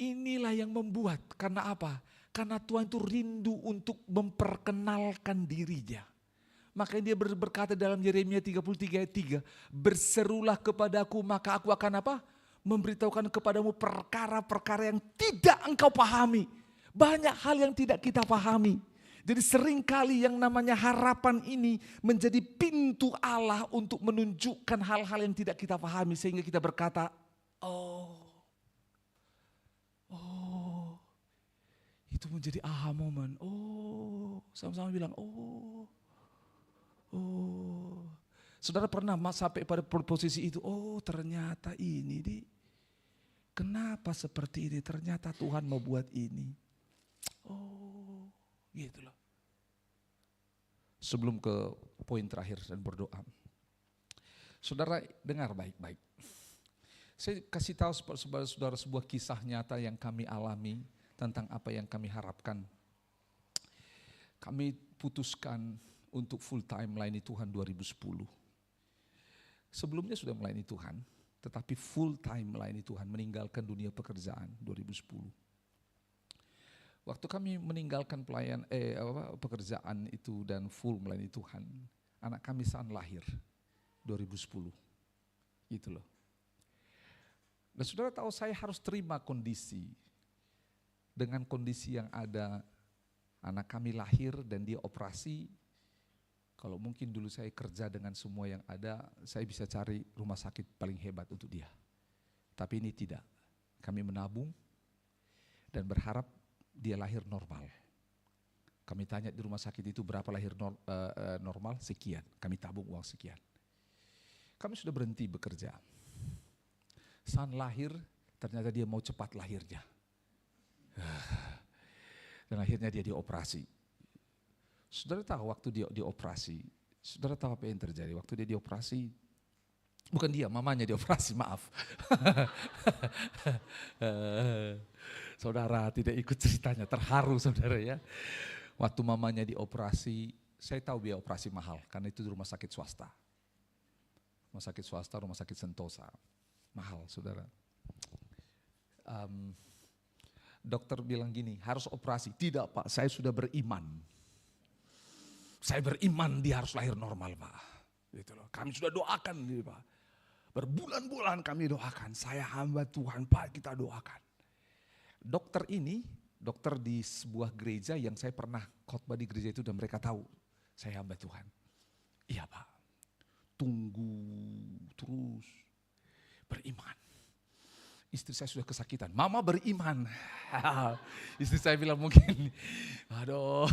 A: Inilah yang membuat, karena apa? Karena Tuhan itu rindu untuk memperkenalkan dirinya. Makanya dia berkata dalam Yeremia 33 ayat 3, berserulah kepadaku maka aku akan apa? Memberitahukan kepadamu perkara-perkara yang tidak engkau pahami. Banyak hal yang tidak kita pahami. Jadi seringkali yang namanya harapan ini menjadi pintu Allah untuk menunjukkan hal-hal yang tidak kita pahami. Sehingga kita berkata, oh, itu menjadi aha moment. Oh, sama-sama bilang, oh. Saudara pernah sampai pada posisi itu, oh ternyata ini kenapa seperti ini? Ternyata Tuhan mau buat ini. Oh, gitu loh. Sebelum ke poin terakhir dan berdoa. Saudara dengar baik-baik. Saya kasih tahu kepada saudara sebuah kisah nyata yang kami alami tentang apa yang kami harapkan. Kami putuskan untuk full time melayani Tuhan 2010. Sebelumnya sudah melayani Tuhan, tetapi full time melayani Tuhan, meninggalkan dunia pekerjaan 2010. Waktu kami meninggalkan pekerjaan itu dan full melayani Tuhan, anak kami saat lahir 2010. Gitu loh. Dan saudara tahu saya harus terima kondisi. Dengan kondisi yang ada, anak kami lahir dan dia operasi. Kalau mungkin dulu saya kerja dengan semua yang ada, saya bisa cari rumah sakit paling hebat untuk dia. Tapi ini tidak. Kami menabung dan berharap dia lahir normal. Kami tanya di rumah sakit itu berapa lahir normal, sekian. Kami tabung uang sekian. Kami sudah berhenti bekerja. Saat lahir, ternyata dia mau cepat lahirnya. Dan akhirnya dia dioperasi. Saudara tahu waktu dia dioperasi, saudara tahu apa yang terjadi? Waktu dia dioperasi, bukan dia, mamanya dioperasi, maaf. Saudara tidak ikut ceritanya, terharu saudara ya. Waktu mamanya dioperasi, saya tahu biaya operasi mahal, karena itu di rumah sakit swasta. Rumah sakit swasta, rumah sakit Sentosa. Mahal saudara. Dokter bilang gini, harus operasi. Tidak Pak, saya sudah beriman. Saya beriman dia harus lahir normal Pak. Gitu loh. Kami sudah doakan nih Pak. Berbulan-bulan kami doakan. Saya hamba Tuhan Pak, kita doakan. Dokter ini, dokter di sebuah gereja yang saya pernah khotbah di gereja itu dan mereka tahu saya hamba Tuhan. Iya Pak, tunggu terus, beriman. Istri saya sudah kesakitan, mama beriman. Istri saya bilang mungkin, aduh,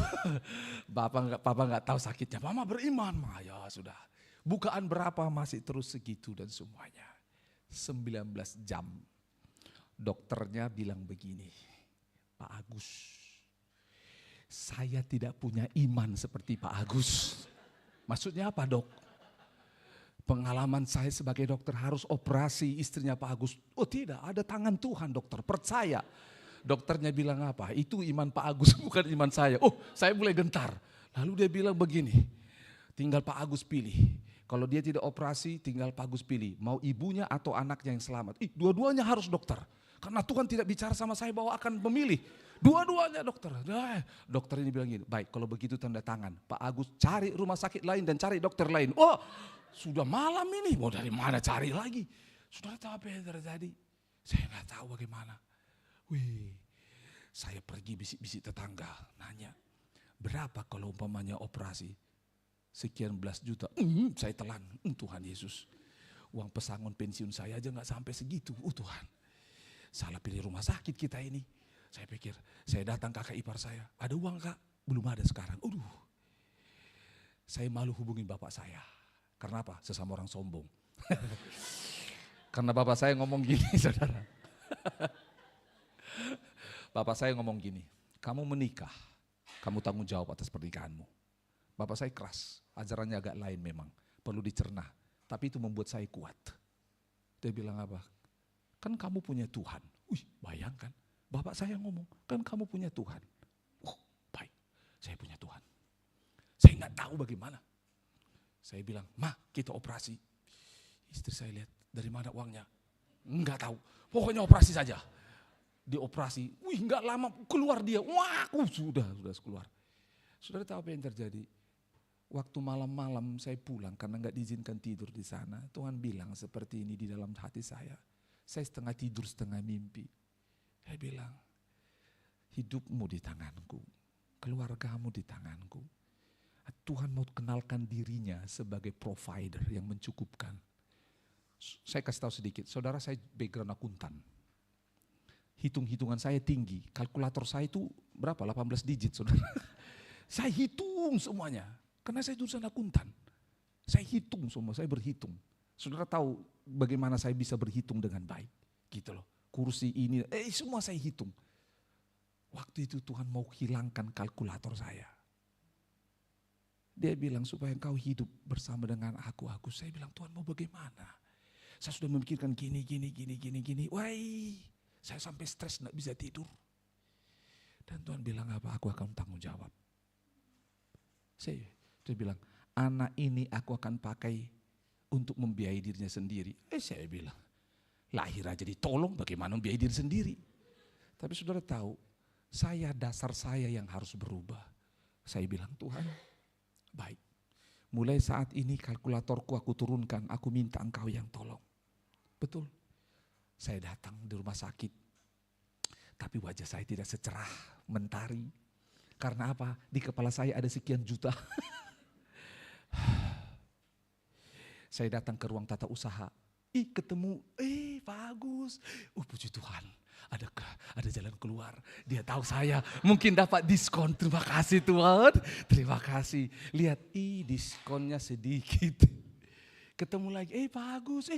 A: papa nggak tahu sakitnya. Mama beriman, ya sudah. Bukaan berapa masih terus segitu dan semuanya. 19 jam. Dokternya bilang begini, Pak Agus, saya tidak punya iman seperti Pak Agus. Maksudnya apa dok? Pengalaman saya sebagai dokter harus operasi istrinya Pak Agus. Oh tidak, ada tangan Tuhan dokter, percaya. Dokternya bilang apa? Itu iman Pak Agus bukan iman saya. Oh saya mulai gentar. Lalu dia bilang begini, tinggal Pak Agus pilih. Kalau dia tidak operasi tinggal Pak Agus pilih. Mau ibunya atau anaknya yang selamat. Dua-duanya harus dokter. Karena Tuhan tidak bicara sama saya bahwa akan memilih. Dua-duanya dokter. Dokter ini bilang gini, baik kalau begitu tanda tangan. Pak Agus cari rumah sakit lain dan cari dokter lain. Oh sudah malam ini, mau dari mana cari lagi? Sudah tahu apa yang terjadi? Saya nggak tahu bagaimana. Saya pergi bisik-bisik tetangga, nanya, berapa kalau umpamanya operasi?
B: sekian belas juta. Saya telan, Tuhan Yesus. Uang pesangon pensiun saya aja gak sampai segitu. Tuhan, salah pilih rumah sakit kita ini. Saya pikir, saya datang kakak ipar saya. Ada uang kak? Belum ada sekarang. Saya malu hubungin bapak saya. Karena apa? Sesama orang sombong. Karena bapak saya ngomong gini, saudara. Bapak saya ngomong gini, kamu menikah, kamu tanggung jawab atas pernikahanmu. Bapak saya keras, ajarannya agak lain memang, perlu dicerna. Tapi itu membuat saya kuat. Dia bilang apa? Kan kamu punya Tuhan. Bayangkan, bapak saya ngomong, kan kamu punya Tuhan. Baik, saya punya Tuhan. Saya nggak tahu bagaimana. Saya bilang, Ma, kita operasi. Istri saya lihat, dari mana uangnya? Nggak tahu, pokoknya operasi saja. Dioperasi, nggak lama keluar dia. Sudah keluar. Saudara tahu apa yang terjadi? Waktu malam-malam saya pulang karena nggak diizinkan tidur di sana. Tuhan bilang seperti ini di dalam hati saya. Saya setengah tidur, setengah mimpi. Saya bilang, hidupmu di tanganku, keluargamu di tanganku. Tuhan mau kenalkan dirinya sebagai provider yang mencukupkan. Saya kasih tahu sedikit, saudara, saya background akuntan. Hitung-hitungan saya tinggi, kalkulator saya itu berapa? 18 digit, saudara. Saya hitung semuanya, karena saya jurusan akuntan. Saya hitung semua, saya berhitung. Saudara tahu bagaimana saya bisa berhitung dengan baik, gitu loh. Kursi ini, semua saya hitung. Waktu itu Tuhan mau hilangkan kalkulator saya. Dia bilang supaya engkau hidup bersama dengan aku. Saya bilang, Tuhan mau bagaimana? Saya sudah memikirkan gini. Saya sampai stres gak bisa tidur. Dan Tuhan bilang apa? Aku akan tanggung jawab. Dia bilang, anak ini aku akan pakai untuk membiayai dirinya sendiri. Saya bilang, lahir aja ditolong, bagaimana membiayai diri sendiri? Tapi saudara tahu, dasar saya yang harus berubah. Saya bilang, Tuhan, baik. Mulai saat ini kalkulatorku aku turunkan, aku minta engkau yang tolong. Betul. Saya datang di rumah sakit, tapi wajah saya tidak secerah mentari. Karena apa? Di kepala saya ada sekian juta. Saya datang ke ruang tata usaha. Ketemu, bagus. Puji Tuhan, ada jalan keluar. Dia tahu saya mungkin dapat diskon. Terima kasih Tuhan, terima kasih. Lihat, diskonnya sedikit. Ketemu lagi, bagus,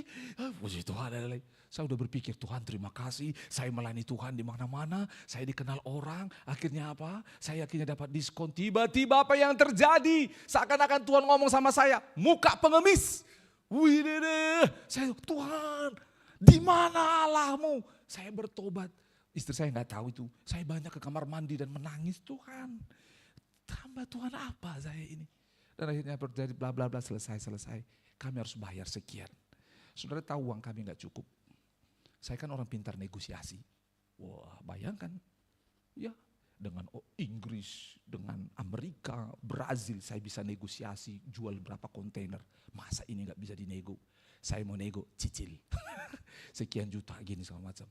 B: puji Tuhan, ada lagi. Saya udah berpikir, Tuhan terima kasih, saya melayani Tuhan di mana-mana, saya dikenal orang, akhirnya apa? Saya akhirnya dapat diskon. Tiba-tiba apa yang terjadi? Seakan-akan Tuhan ngomong sama saya, muka pengemis. Saya, Tuhan, di mana Allahmu? Saya bertobat. Istri saya nggak tahu itu. Saya banyak ke kamar mandi dan menangis, Tuhan. Tambah Tuhan apa saya ini? Dan akhirnya terjadi bla bla bla, selesai. Kami harus bayar sekian. Saudara tahu uang kami nggak cukup. Saya kan orang pintar negosiasi. Wah, bayangkan. Ya, dengan Inggris, dengan Amerika, Brazil, saya bisa negosiasi jual berapa kontainer. Masa ini nggak bisa dinego? Saya mau nego cicil. Sekian juta gini segala macam.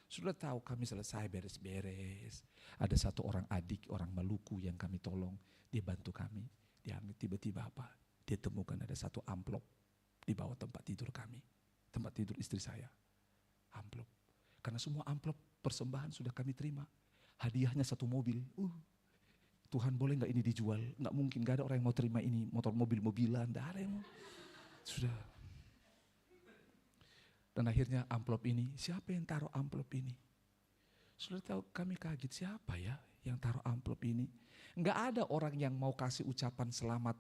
B: Sudah tahu kami selesai beres-beres. Ada satu orang adik, orang Maluku yang kami tolong. Dia bantu kami. Dia tiba-tiba apa? Dia temukan ada satu amplop di bawah tempat tidur kami. Tempat tidur istri saya. Amplop. Karena semua amplop persembahan sudah kami terima. Hadiahnya satu mobil. Tuhan boleh gak ini dijual? Gak mungkin, gak ada orang yang mau terima ini. Motor mobil-mobilan, gak ada yang mau. Sudah. Dan akhirnya amplop ini, siapa yang taruh amplop ini? Sudah tahu kami kaget, siapa ya yang taruh amplop ini? Gak ada orang yang mau kasih ucapan selamat,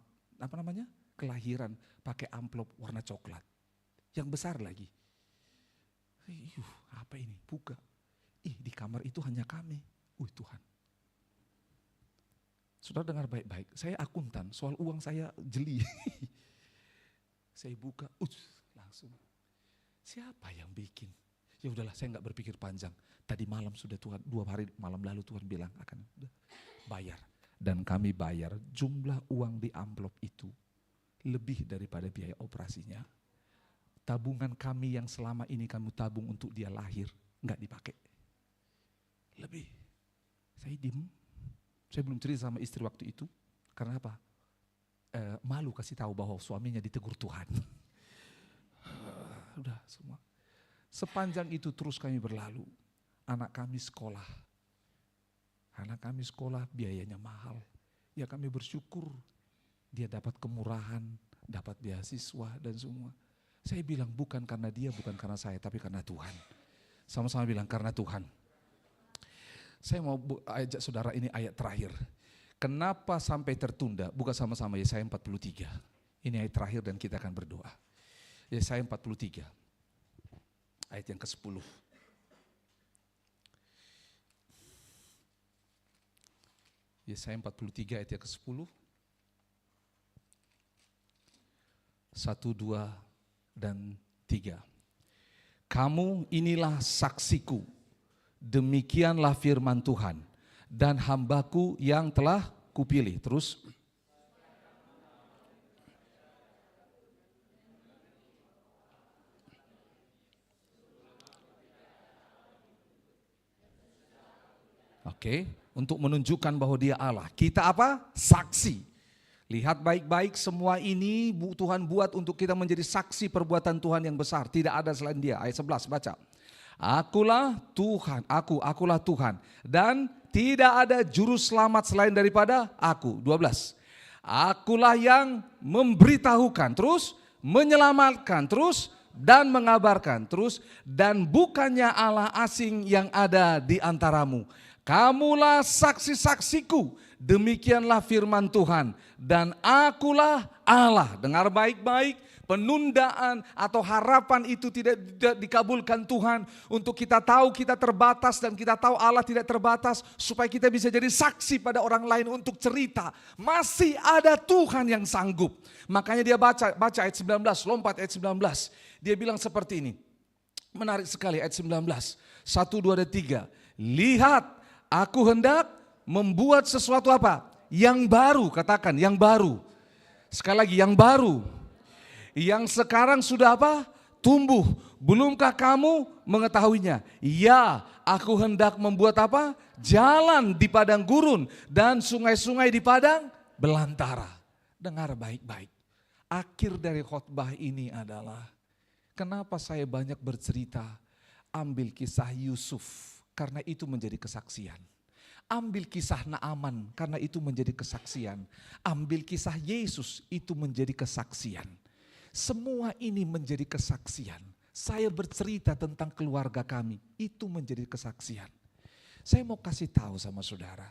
B: kelahiran pakai amplop warna coklat. Yang besar lagi. Apa ini? Buka. Di kamar itu hanya kami. Tuhan. Saudara dengar baik-baik. Saya akuntan, soal uang saya jeli. Saya buka, langsung. Siapa yang bikin? Ya udahlah, saya nggak berpikir panjang. Tadi malam sudah Tuhan, 2 hari malam lalu Tuhan bilang akan bayar. Dan kami bayar jumlah uang di amplop itu lebih daripada biaya operasinya. Tabungan kami yang selama ini kami tabung untuk dia lahir, nggak dipakai. Lebih. Saya diem. Saya belum cerita sama istri waktu itu. Karena apa? malu kasih tahu bahwa suaminya ditegur Tuhan. Udah semua. Sepanjang itu terus kami berlalu. Anak kami sekolah. Anak kami sekolah biayanya mahal. Ya kami bersyukur dia dapat kemurahan, dapat beasiswa dan semua. Saya bilang bukan karena dia, bukan karena saya, tapi karena Tuhan. Sama-sama bilang karena Tuhan. Saya mau ajak saudara ini ayat terakhir. Kenapa sampai tertunda? Buka sama-sama Yesaya 43. Ini ayat terakhir dan kita akan berdoa. Yesaya 43. Ayat yang ke-10. Yesaya 43 ayat yang ke-10. 1, 2, dan 3. Kamu inilah saksiku, demikianlah firman Tuhan, dan hambaku yang telah kupilih. Terus. Oke, untuk menunjukkan bahwa dia Allah. Kita apa? Saksi. Lihat baik-baik semua ini Tuhan buat untuk kita menjadi saksi perbuatan Tuhan yang besar. Tidak ada selain dia. Ayat 11 baca. Akulah Tuhan, akulah Tuhan. Dan tidak ada juru selamat selain daripada aku. 12. Akulah yang memberitahukan, terus menyelamatkan, terus dan mengabarkan, terus dan bukannya Allah asing yang ada di antaramu. Kamulah saksi-saksiku, demikianlah firman Tuhan, dan akulah Allah. Dengar baik-baik, penundaan atau harapan itu tidak dikabulkan Tuhan untuk kita tahu kita terbatas dan kita tahu Allah tidak terbatas, supaya kita bisa jadi saksi pada orang lain untuk cerita. Masih ada Tuhan yang sanggup. Makanya dia baca ayat 19, lompat ayat 19. Dia bilang seperti ini. Menarik sekali ayat 19. 1, 2, dan 3. Lihat, aku hendak membuat sesuatu apa? Yang baru, katakan yang baru. Sekali lagi yang baru. Yang sekarang sudah apa? Tumbuh. Belumkah kamu mengetahuinya? Ya, aku hendak membuat apa? Jalan di padang gurun dan sungai-sungai di padang belantara. Dengar baik-baik. Akhir dari khotbah ini adalah, kenapa saya banyak bercerita? Ambil kisah Yusuf, karena itu menjadi kesaksian. Ambil kisah Naaman, karena itu menjadi kesaksian. Ambil kisah Yesus, itu menjadi kesaksian. Semua ini menjadi kesaksian. Saya bercerita tentang keluarga kami, itu menjadi kesaksian. Saya mau kasih tahu sama saudara,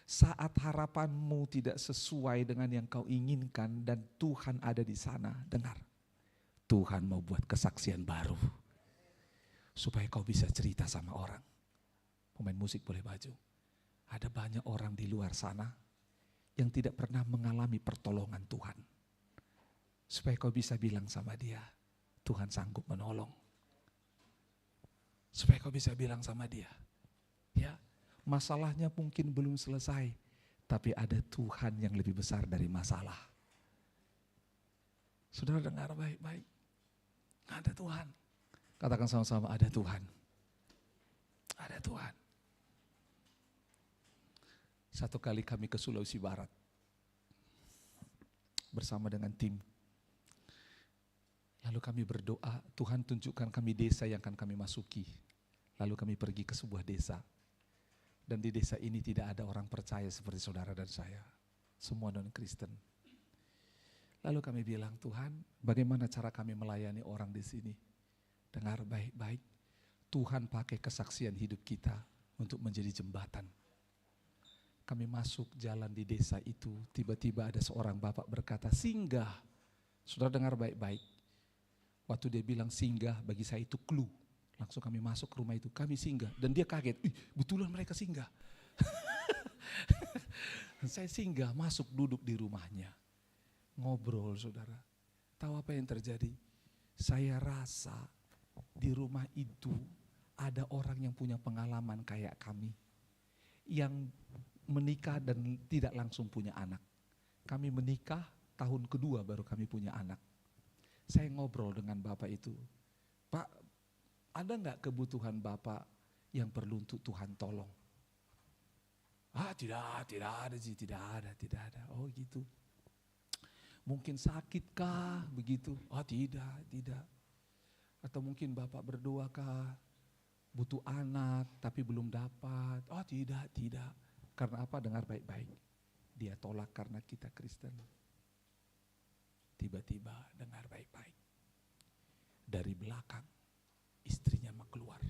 B: saat harapanmu tidak sesuai dengan yang kau inginkan dan Tuhan ada di sana, dengar. Tuhan mau buat kesaksian baru. Supaya kau bisa cerita sama orang. Pemain musik boleh maju. Ada banyak orang di luar sana yang tidak pernah mengalami pertolongan Tuhan. Supaya kau bisa bilang sama dia, Tuhan sanggup menolong. Supaya kau bisa bilang sama dia, ya, masalahnya mungkin belum selesai, tapi ada Tuhan yang lebih besar dari masalah. Saudara dengar baik-baik. Ada Tuhan. Katakan sama-sama, ada Tuhan. Ada Tuhan. Satu kali kami ke Sulawesi Barat bersama dengan tim. Lalu kami berdoa, Tuhan tunjukkan kami desa yang akan kami masuki. Lalu kami pergi ke sebuah desa. Dan di desa ini tidak ada orang percaya seperti saudara dan saya. Semua non-Kristen. Lalu kami bilang, Tuhan, bagaimana cara kami melayani orang di sini? Dengar baik-baik, Tuhan pakai kesaksian hidup kita untuk menjadi jembatan. Kami masuk jalan di desa itu, tiba-tiba ada seorang bapak berkata, singgah. Saudara dengar baik-baik. Waktu dia bilang singgah, bagi saya itu clue. Langsung kami masuk ke rumah itu, kami singgah. Dan dia kaget, betulan mereka singgah. Saya singgah, masuk duduk di rumahnya. Ngobrol saudara. Tahu apa yang terjadi? Saya rasa di rumah itu ada orang yang punya pengalaman kayak kami. Yang menikah dan tidak langsung punya anak. Kami menikah, tahun kedua baru kami punya anak. Saya ngobrol dengan bapak itu. Pak, ada enggak kebutuhan bapak yang perlu untuk Tuhan tolong? Tidak ada sih, tidak ada. Oh gitu. Mungkin sakitkah begitu? Oh tidak, tidak. Atau mungkin Bapak berdoakah butuh anak tapi belum dapat? Oh tidak, tidak. Karena apa? Dengar baik-baik. Dia tolak karena kita Kristen. Tiba-tiba dengar baik-baik. Dari belakang istrinya mau keluar.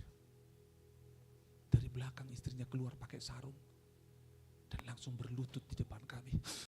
B: Dari belakang istrinya keluar pakai sarung. Dan langsung berlutut di depan kami.